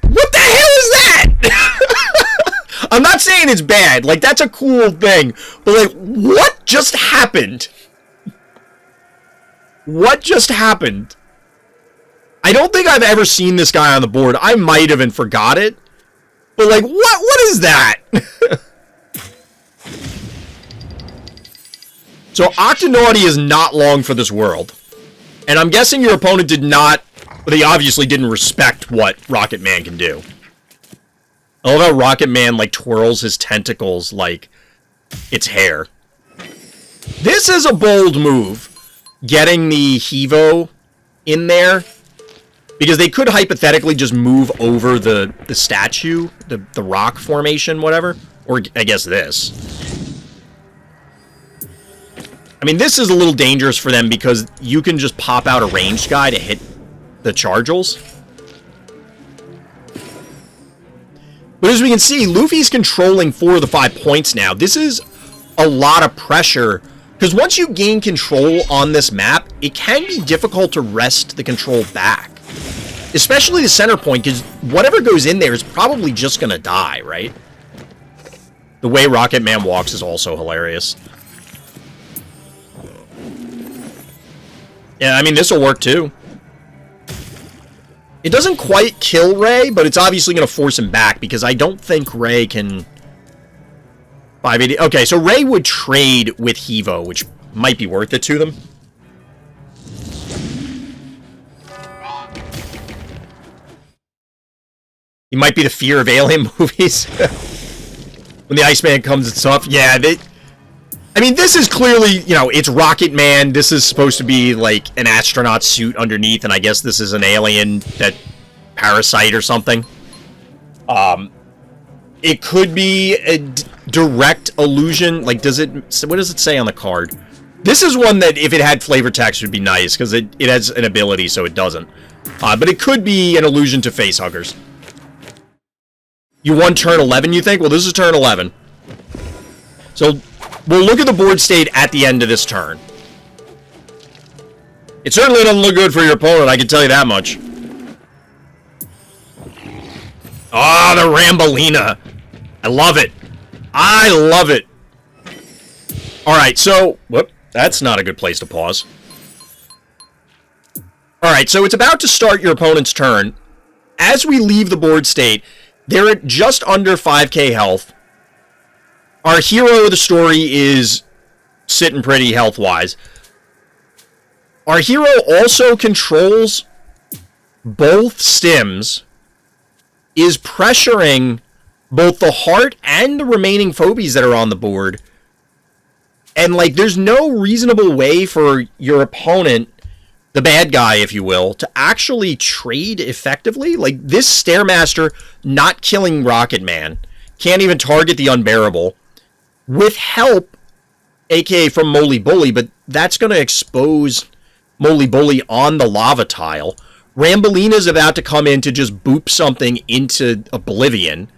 What the hell is that? I'm not saying it's bad. Like, that's a cool thing. But, like, what just happened? What just happened? I don't think I've ever seen this guy on the board. I might have and forgot it. But, like, what is that? So, Octonaughty is not long for this world. And I'm guessing your opponent did not... But he obviously didn't respect what Rocket Man can do. I love how Rocket Man, like, twirls his tentacles like it's hair. This is a bold move. Getting the Hevo in there. Because they could hypothetically just move over the statue, the rock formation, whatever. Or, I guess, this. I mean, this is a little dangerous for them because you can just pop out a ranged guy to hit the Chargels. But as we can see, Luffy's controlling 4 of the 5 points now. This is a lot of pressure. Because once you gain control on this map, it can be difficult to wrest the control back. Especially the center point, because whatever goes in there is probably just going to die, right? The way Rocket Man walks is also hilarious. Yeah, I mean, this will work too. It doesn't quite kill Ray, but it's obviously going to force him back, because I don't think Ray can... 580... Okay, so Ray would trade with Hevo, which might be worth it to them. He might be the fear of alien movies. When the Iceman comes and stuff. Yeah, I mean, this is clearly, you know, it's Rocket Man. This is supposed to be, like, an astronaut suit underneath, and I guess this is an alien that... Parasite or something. It could be a direct illusion. Like, does it... What does it say on the card? This is one that, if it had flavor text, would be nice, because it has an ability, so it doesn't. But it could be an allusion to facehuggers. You won turn 11, you think? Well, this is turn 11. So, we'll look at the board state at the end of this turn. It certainly doesn't look good for your opponent, I can tell you that much. Ah, the Rambolina. I love it. I love it. Alright, so... Whoop, that's not a good place to pause. Alright, so it's about to start your opponent's turn. As we leave the board state... They're at just under 5k health. Our hero of the story is sitting pretty health-wise. Our hero also controls both stims, is pressuring both the heart and the remaining phobies that are on the board. And, like, there's no reasonable way for your opponent, the bad guy, if you will, to actually trade effectively. Like, this Stairmaster not killing Rocket Man, can't even target the Unbearable, with help, aka from Moly Bully, but that's going to expose Moly Bully on the lava tile. Rambolina's about to come in to just boop something into oblivion.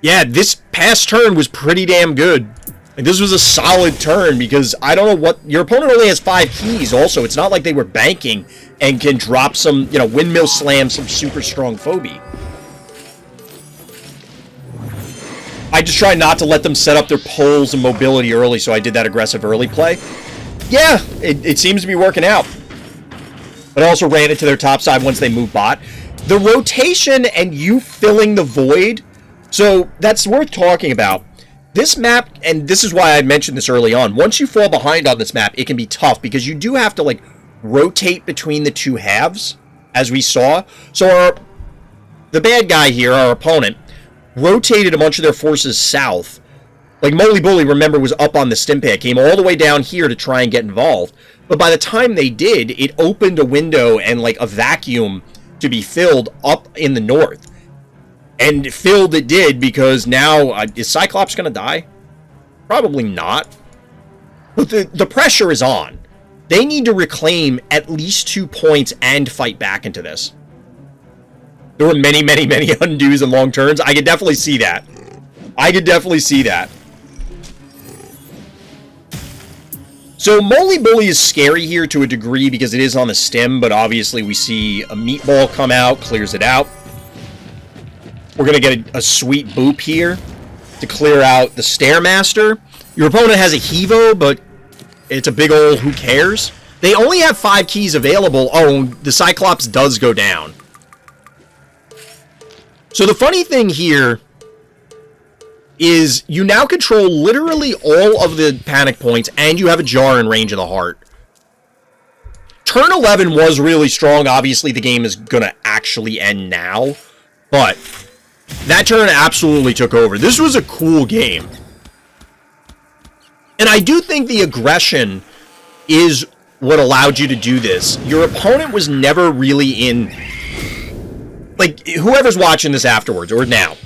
Yeah, this past turn was pretty damn good. Like, this was a solid turn, because I don't know what... Your opponent only has 5 keys, also. It's not like they were banking and can drop some, you know, windmill slam some super strong Phobie. I just try not to let them set up their poles and mobility early, so I did that aggressive early play. Yeah, it seems to be working out. But I also ran it to their top side once they moved bot. The rotation and you filling the void, so that's worth talking about. This map, and this is why I mentioned this early on, once you fall behind on this map, it can be tough, because you do have to, like, rotate between the two halves, as we saw. So the bad guy here, our opponent, rotated a bunch of their forces south. Like, Moly Bully, remember, was up on the Stimpad, came all the way down here to try and get involved. But by the time they did, it opened a window and, like, a vacuum to be filled up in the north. And filled it did, because now... is Cyclops going to die? Probably not. But the pressure is on. They need to reclaim at least 2 points and fight back into this. There were many, many, many undos and long turns. I could definitely see that. I could definitely see that. So Moly Bully is scary here to a degree because it is on the stem, but obviously we see a meatball come out, clears it out. We're going to get a sweet boop here to clear out the Stairmaster. Your opponent has a Hevo, but it's a big ol' who cares. They only have 5 keys available. Oh, the Cyclops does go down. So the funny thing here is you now control literally all of the panic points, and you have a jar in range of the heart. Turn 11 was really strong. Obviously, the game is going to actually end now, but that turn absolutely took over. This was a cool game. And I do think the aggression is what allowed you to do this. Your opponent was never really in... Like, whoever's watching this afterwards, or now,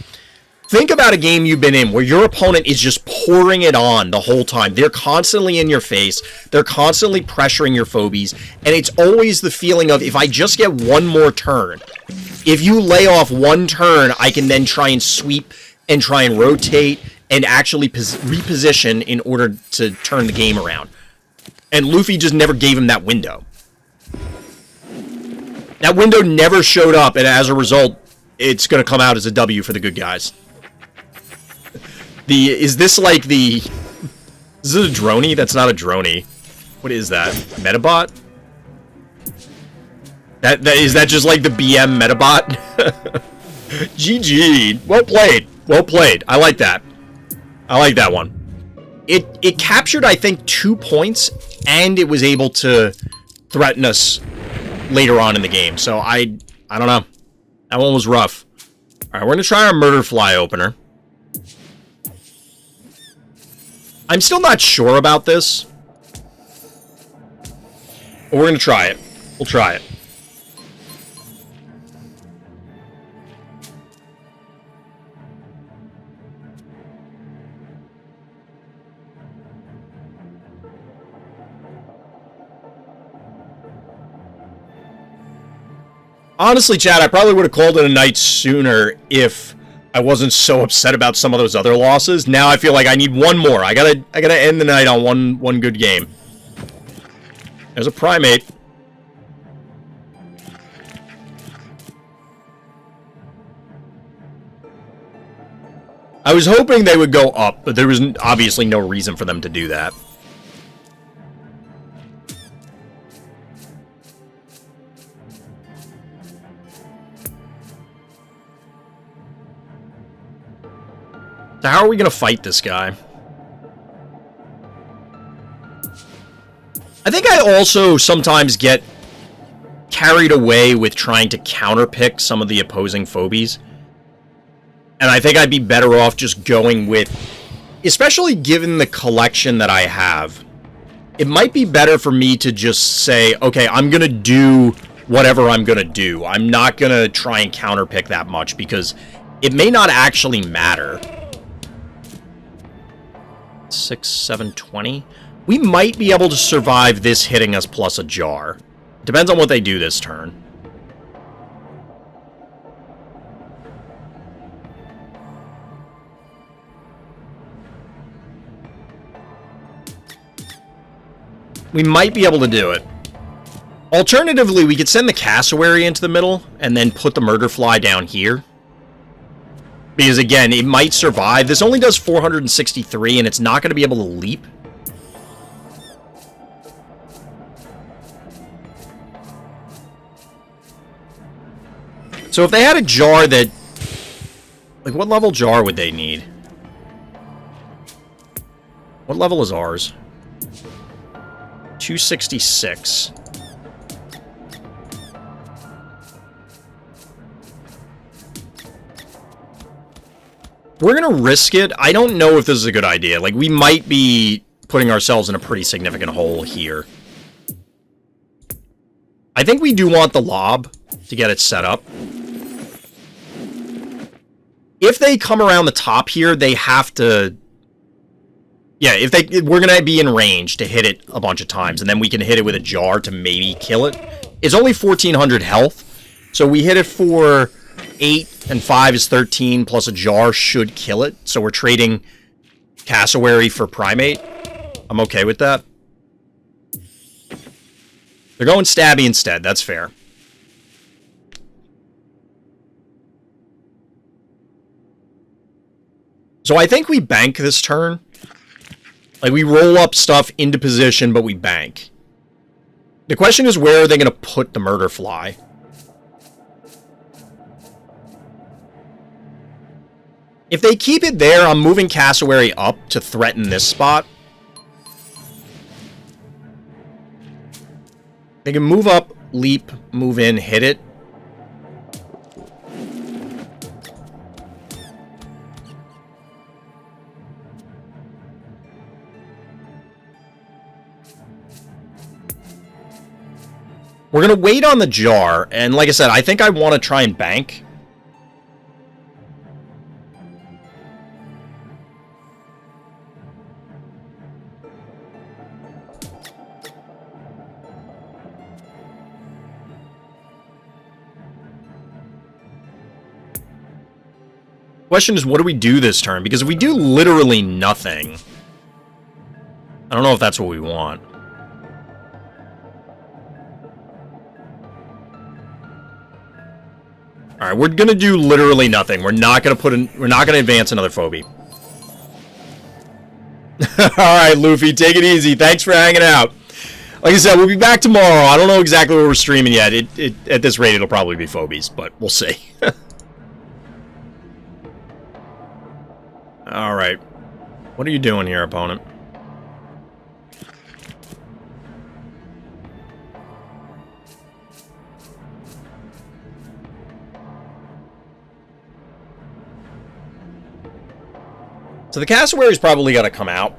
think about a game you've been in where your opponent is just pouring it on the whole time. They're constantly in your face. They're constantly pressuring your phobies. And it's always the feeling of, if I just get one more turn, if you lay off one turn, I can then try and sweep and try and rotate and actually reposition in order to turn the game around. And Luffy just never gave him that window. That window never showed up, and as a result, it's going to come out as a W for the good guys. Is this like the... Is it a droney? That's not a droney. What is that? Metabot? Is that just like the BM Metabot? GG. Well played. Well played. I like that. I like that one. It captured, I think, 2 points, and it was able to threaten us later on in the game. So I don't know. That one was rough. Alright, we're going to try our Murder Fly opener. I'm still not sure about this. But we're going to try it. We'll try it. Honestly, Chad, I probably would have called it a night sooner if I wasn't so upset about some of those other losses. Now I feel like I need one more. I gotta end the night on one good game. There's a primate. I was hoping they would go up, but there was obviously no reason for them to do that. So how are we going to fight this guy? I think I also sometimes get carried away with trying to counterpick some of the opposing phobies. And I think I'd be better off just going with, especially given the collection that I have, it might be better for me to just say, okay, I'm going to do whatever I'm going to do. I'm not going to try and counterpick that much because it may not actually matter. 6, 7, 20. We might be able to survive this hitting us plus a jar. Depends on what they do this turn. We might be able to do it. Alternatively, we could send the cassowary into the middle and then put the murder fly down here. Because, again, it might survive. This only does 463, and it's not going to be able to leap. So if they had a jar that... Like, what level jar would they need? What level is ours? 266. We're gonna risk it. I don't know if this is a good idea. Like, we might be putting ourselves in a pretty significant hole here. I think we do want the lob to get it set up. If they come around the top here, they have to... Yeah, we're gonna be in range to hit it a bunch of times, and then we can hit it with a jar to maybe kill it. It's only 1,400 health, so we hit it for 8, and 5 is 13, plus a jar should kill it. So we're trading cassowary for primate. I'm okay with that. They're going stabby instead, that's fair. So I think we bank this turn. Like, we roll up stuff into position, but we bank. The question is, where are they going to put the murder fly? If they keep it there, I'm moving cassowary up to threaten this spot. They can move up, leap, move in, hit it. We're going to wait on the jar, and like I said, I think I want to try and bank. Question is, what do we do this turn? Because if we do literally nothing, I don't know if that's what we want. All right, we're gonna do literally nothing. We're not gonna we're not gonna advance another Phobie. All right, Luffy, take it easy. Thanks for hanging out. Like I said, we'll be back tomorrow. I don't know exactly what we're streaming yet. At this rate, it'll probably be Phobies, but we'll see. All right, what are you doing here, opponent? So the cassowary's probably got to come out.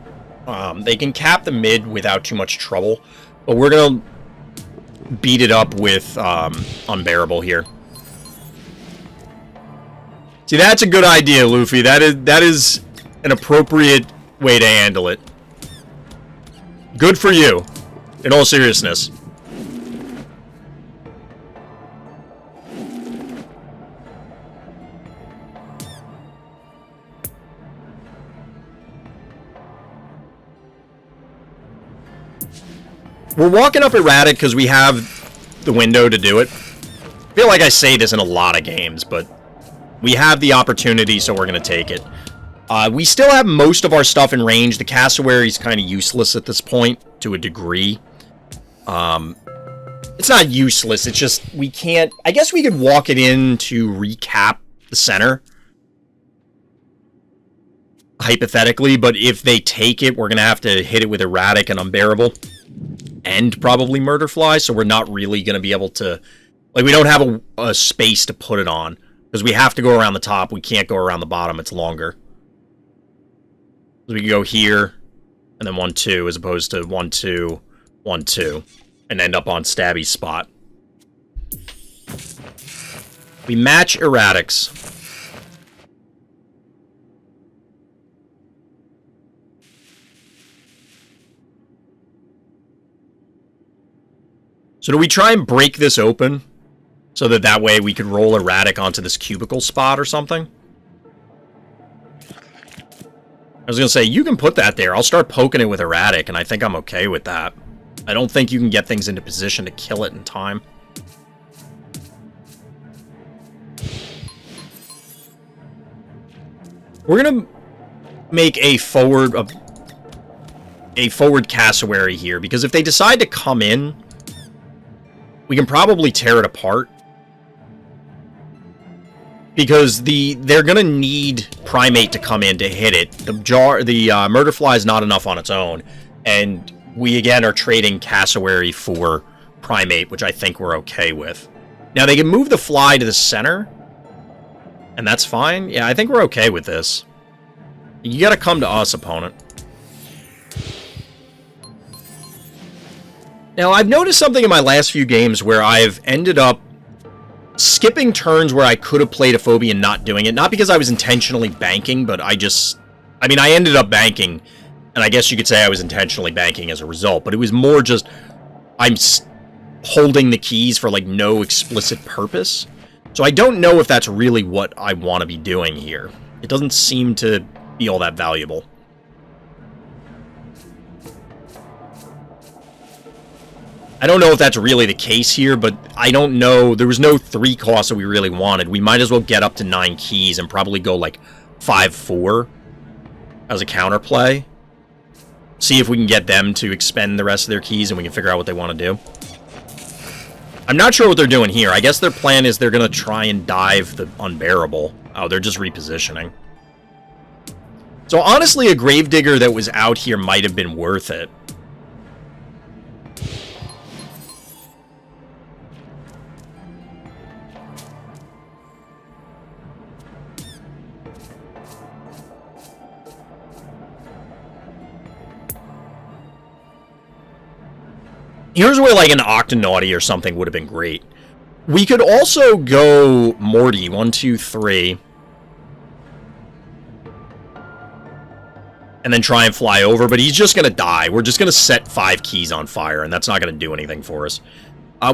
They can cap the mid without too much trouble, but we're going to beat it up with Unbearable here. See, that's a good idea, Luffy. That is an appropriate way to handle it. Good for you, in all seriousness. We're walking up Erratic because we have the window to do it. I feel like I say this in a lot of games, but we have the opportunity, so we're going to take it. We still have most of our stuff in range. The cassowary's kind of useless at this point, to a degree. It's not useless, it's just we can't... I guess we could walk it in to recap the center. Hypothetically, but if they take it, we're going to have to hit it with Erratic and Unbearable. And probably Murderfly, so we're not really going to be able to... Like, we don't have a space to put it on. Because we have to go around the top, we can't go around the bottom, it's longer. So we can go here, and then 1-2, as opposed to 1-2, 1-2, and end up on Stabby's spot. We match Erratics. So do we try and break this open? So that way we could roll Erratic onto this cubicle spot or something? I was going to say, you can put that there. I'll start poking it with Erratic, and I think I'm okay with that. I don't think you can get things into position to kill it in time. We're going to make a forward cassowary here, because if they decide to come in, we can probably tear it apart. Because they're gonna need Primate to come in to hit it. The Murderfly is not enough on its own, and we again are trading Cassowary for Primate, which I think we're okay with. Now they can move the fly to the center, and that's fine. Yeah, I think we're okay with this. You gotta come to us, opponent. Now I've noticed something in my last few games where I've ended up skipping turns where I could have played a Phobie and not doing it. Not because I was intentionally banking, but I mean, I ended up banking, and I guess you could say I was intentionally banking as a result, but it was more just, I'm holding the keys for, like, no explicit purpose. So I don't know if that's really what I want to be doing here. It doesn't seem to be all that valuable. I don't know if that's really the case here, but I don't know. There was no 3 costs that we really wanted. We might as well get up to 9 keys and probably go like 5-4 as a counterplay. See if we can get them to expend the rest of their keys and we can figure out what they want to do. I'm not sure what they're doing here. I guess their plan is they're going to try and dive the Unbearable. Oh, they're just repositioning. So honestly, a Gravedigger that was out here might have been worth it. Here's where, like, an Octonauty or something would have been great. We could also go Morty, 1, 2, 3. And then try and fly over, but he's just going to die. We're just going to set 5 keys on fire, and that's not going to do anything for us.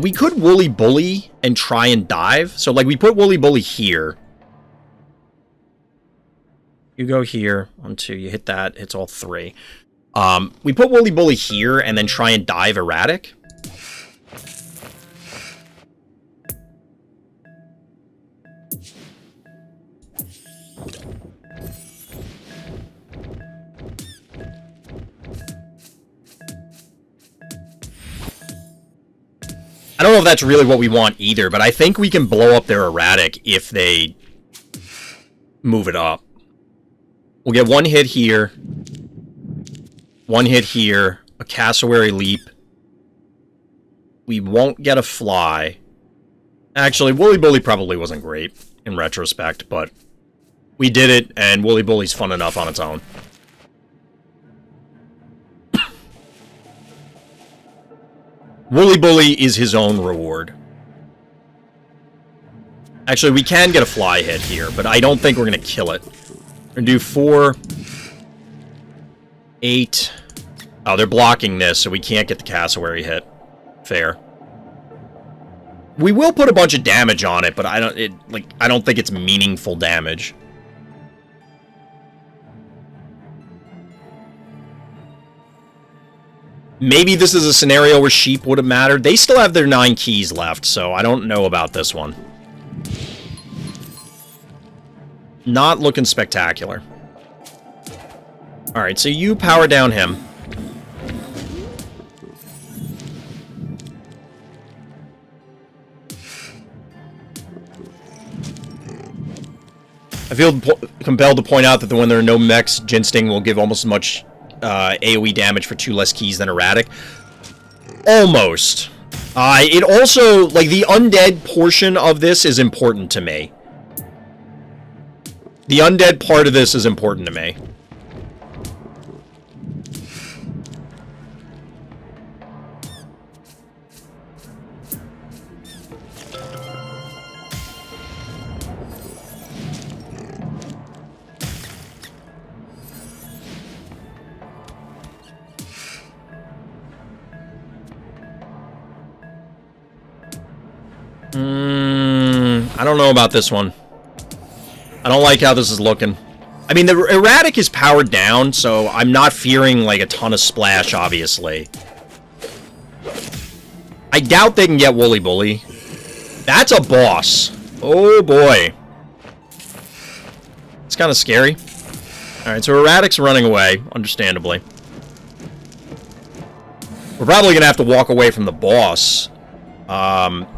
We could Woolly Bully and try and dive. So, like, we put Woolly Bully here. You go here. 1, 2, you hit that. Hits all 3. We put Woolly Bully here and then try and dive Erratic. I don't know if that's really what we want either, but I think we can blow up their erratic if they move it up. We'll get one hit here. One hit here. A cassowary leap. We won't get a fly. Actually, Woolly Bully probably wasn't great in retrospect, but we did it, and Woolly Bully's fun enough on its own. Woolly Bully is his own reward. Actually, we can get a fly hit here, but I don't think we're going to kill it. We're going to do 4, 8. Oh, they're blocking this, so we can't get the cassowary hit. Fair. We will put a bunch of damage on it, but I don't think it's meaningful damage. Maybe this is a scenario where sheep would have mattered. They still have their 9 keys left, so I don't know about this one. Not looking spectacular. Alright, so you power down him. I feel compelled to point out that when there are no mechs, Ginsting will give almost as much AoE damage for 2 less keys than Erratic. Almost. It also, like, the undead portion of this is important to me. The undead part of this is important to me. I don't know about this one. I don't like how this is looking. I mean, the Erratic is powered down, so I'm not fearing, like, a ton of splash, obviously. I doubt they can get Woolly Bully. That's a boss. Oh, boy. It's kind of scary. Alright, so Erratic's running away, understandably. We're probably going to have to walk away from the boss.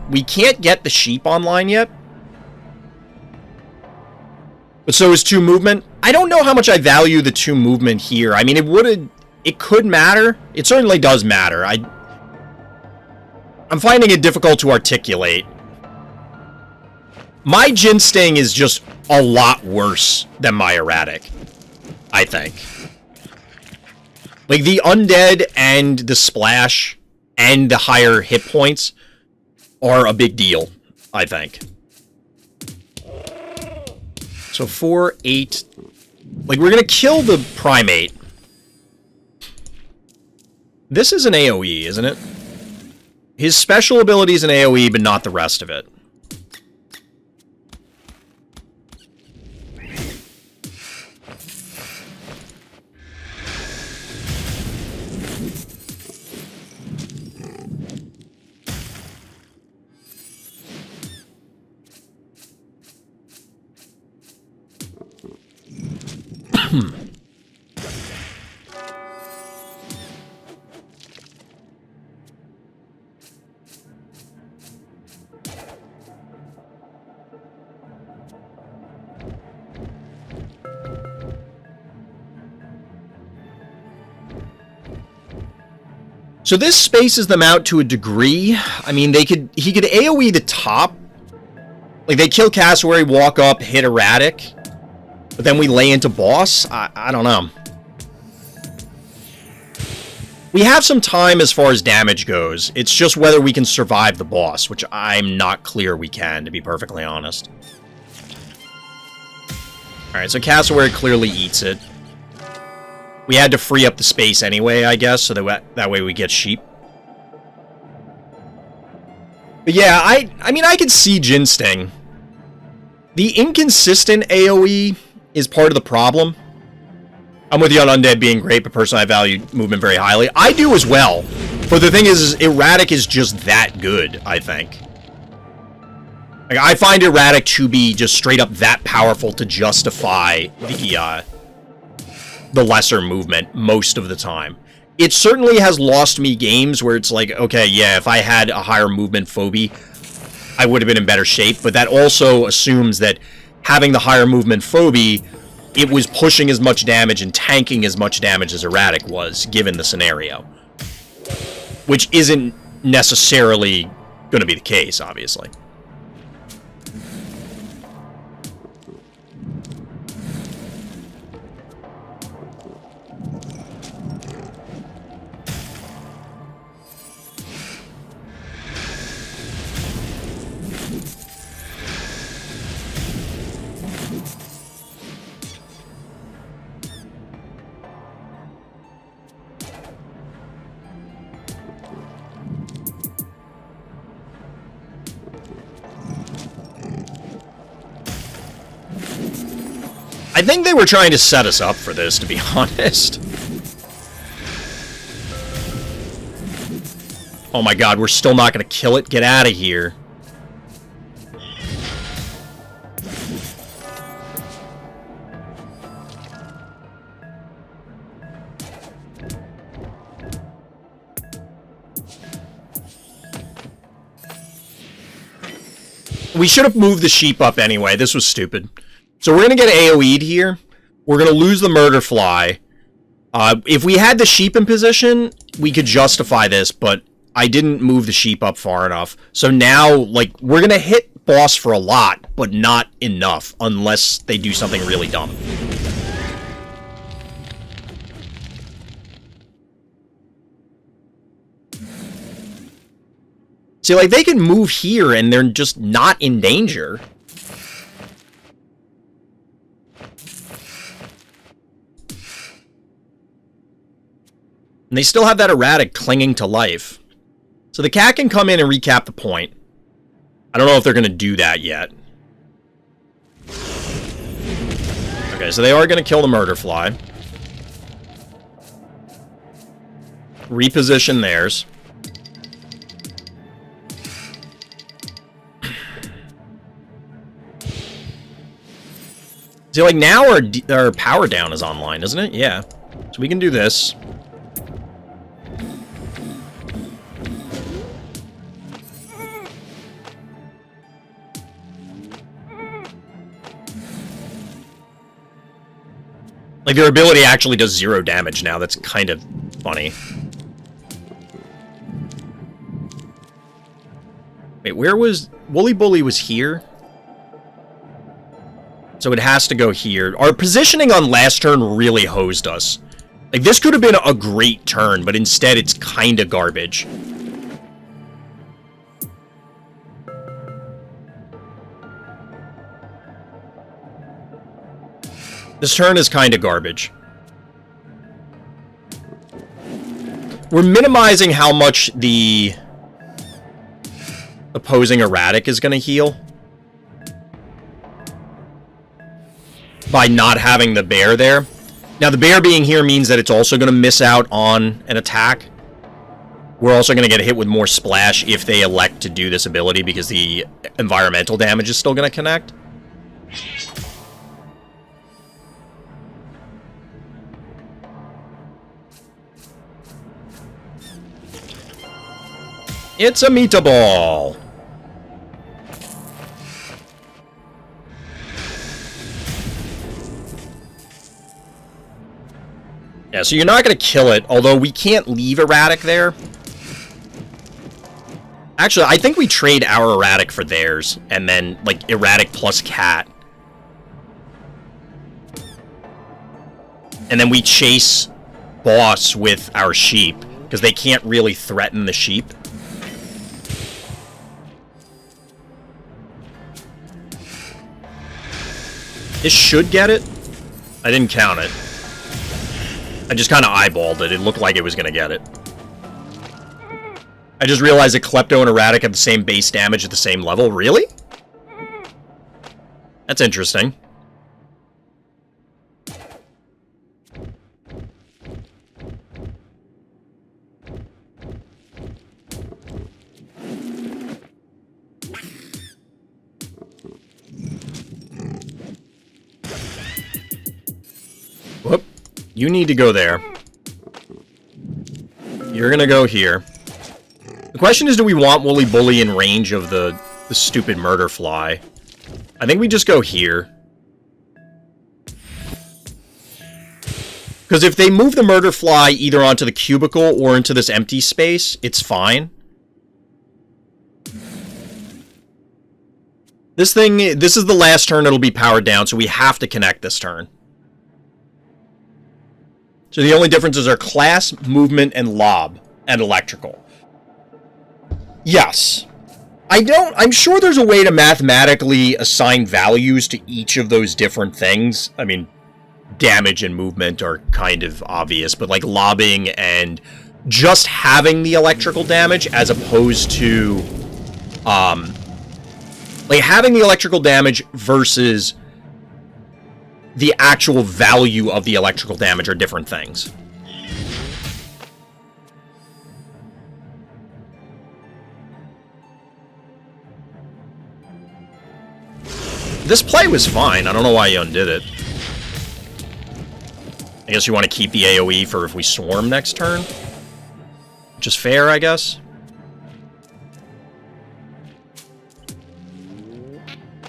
We can't get the sheep online yet. But so is 2 movement. I don't know how much I value the 2 movement here. I mean, it could matter. It certainly does matter. I'm finding it difficult to articulate. My Ginsting is just a lot worse than my Erratic, I think. Like, the undead and the splash and the higher hit points are a big deal, I think. So 4, 8... Like, we're gonna kill the primate. This is an AoE, isn't it? His special ability is an AoE, but not the rest of it. So this spaces them out to a degree. I mean, he could AoE the top. Like, they kill Cassowary, walk up, hit Erratic. But then we lay into boss? I don't know. We have some time as far as damage goes. It's just whether we can survive the boss, which I'm not clear we can, to be perfectly honest. Alright, so Cassowary clearly eats it. We had to free up the space anyway, I guess, so that way we get sheep. But yeah, I mean, I could see Ginsting. The inconsistent AoE is part of the problem. I'm with you on Undead being great, but personally I value movement very highly. I do as well. But the thing is Erratic is just that good, I think. Like, I find Erratic to be just straight up that powerful to justify the lesser movement most of the time. it certainly has lost me games where it's like, okay, yeah, if I had a higher movement Phobie, I would have been in better shape, but that also assumes that having the higher movement Phobie, it was pushing as much damage and tanking as much damage as Erratic was, given the scenario. Which isn't necessarily going to be the case, obviously. I think they were trying to set us up for this, to be honest. Oh my god, we're still not going to kill it? Get out of here. We should have moved the sheep up anyway. This was stupid. So we're going to get AoE'd here. We're going to lose the murder fly. If we had the sheep in position, we could justify this, but I didn't move the sheep up far enough. So now, like, we're going to hit boss for a lot, but not enough, unless they do something really dumb. See, like, they can move here, and they're just not in danger. And they still have that Erratic clinging to life. So the cat can come in and recap the point. I don't know if they're going to do that yet. Okay, so they are going to kill the murder fly. Reposition theirs. See, like, now our power down is online, isn't it? Yeah. So we can do this. Like, their ability actually does 0 damage now. That's kind of funny. Wait, where was... Wooly Bully was here? So it has to go here. Our positioning on last turn really hosed us. Like, this could have been a great turn, but instead it's kind of garbage. This turn is kind of garbage. We're minimizing how much the opposing Erratic is going to heal by not having the bear there. Now, the bear being here means that it's also going to miss out on an attack. We're also going to get hit with more splash if they elect to do this ability because the environmental damage is still going to connect. It's a meatball. Yeah, so you're not going to kill it, although we can't leave Erratic there. Actually, I think we trade our Erratic for theirs, and then, like, Erratic plus Cat. And then we chase boss with our sheep, because they can't really threaten the sheep. This should get it. I didn't count it. I just kind of eyeballed it. It looked like it was going to get it. I just realized that Klepto and Erratic have the same base damage at the same level. Really? That's interesting. Whoop. You need to go there. you're gonna go here. The question is, do we want Wooly Bully in range of the stupid murder fly? I think we just go here. Because if they move the murder fly either onto the cubicle or into this empty space, it's fine. This is the last turn it'll be powered down, so we have to connect this turn. So the only differences are class, movement, and lob, and electrical. Yes. I'm sure there's a way to mathematically assign values to each of those different things. I mean, damage and movement are kind of obvious, but like lobbing and just having the electrical damage as opposed to, like having the electrical damage versus the actual value of the electrical damage are different things. This play was fine. I don't know why you undid it. I guess you want to keep the AoE for if we swarm next turn. Which is fair, I guess.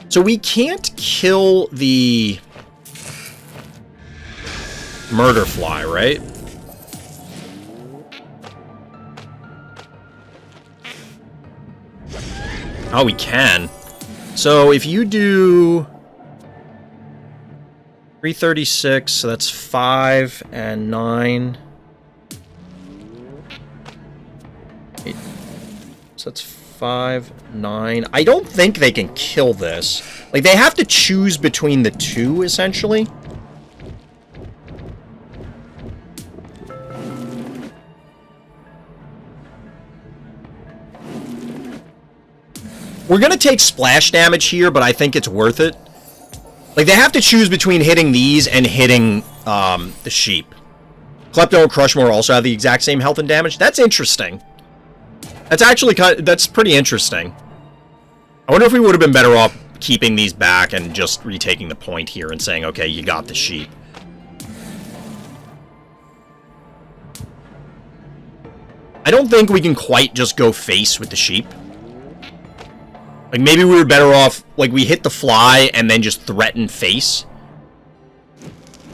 So we can't kill the murder fly, right? Oh, we can. So if you do 336, so that's 5 and 9. 8. So that's 5, 9. I don't think they can kill this. Like, they have to choose between the two, essentially. We're gonna take splash damage here, but I think it's worth it. Like, they have to choose between hitting these and hitting, the sheep. Klepto and Crushmore also have the exact same health and damage. That's interesting. That's actually that's pretty interesting. I wonder if we would have been better off keeping these back and just retaking the point here and saying, okay, you got the sheep. I don't think we can quite just go face with the sheep. Like, maybe we were better off, like, we hit the fly and then just threaten face.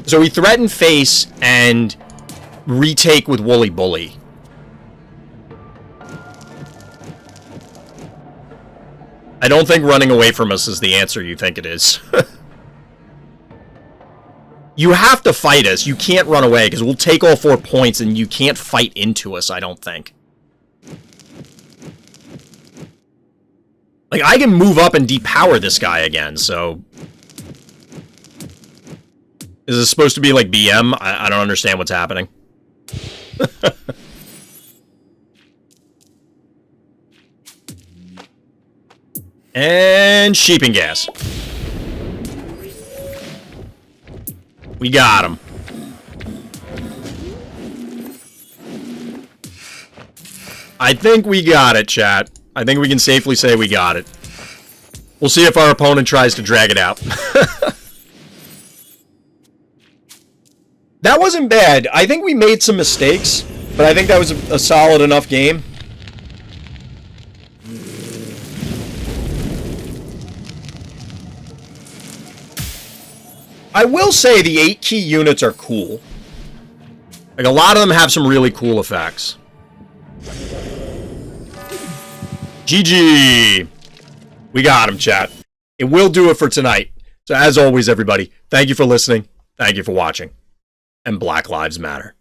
So we threaten face and retake with Wooly Bully. I don't think running away from us is the answer you think it is. You have to fight us. You can't run away, because we'll take all 4 points and you can't fight into us, I don't think. Like, I can move up and depower this guy again, so... Is this supposed to be, like, BM? I don't understand what's happening. And sheeping gas. We got him. I think we got it, chat. I think we can safely say we got it. We'll see if our opponent tries to drag it out. That wasn't bad. I think we made some mistakes, but I think that was a solid enough game. I will say the 8 key units are cool. Like, a lot of them have some really cool effects. GG! We got him, chat. It will do it for tonight. So as always, everybody, thank you for listening. Thank you for watching. And Black Lives Matter.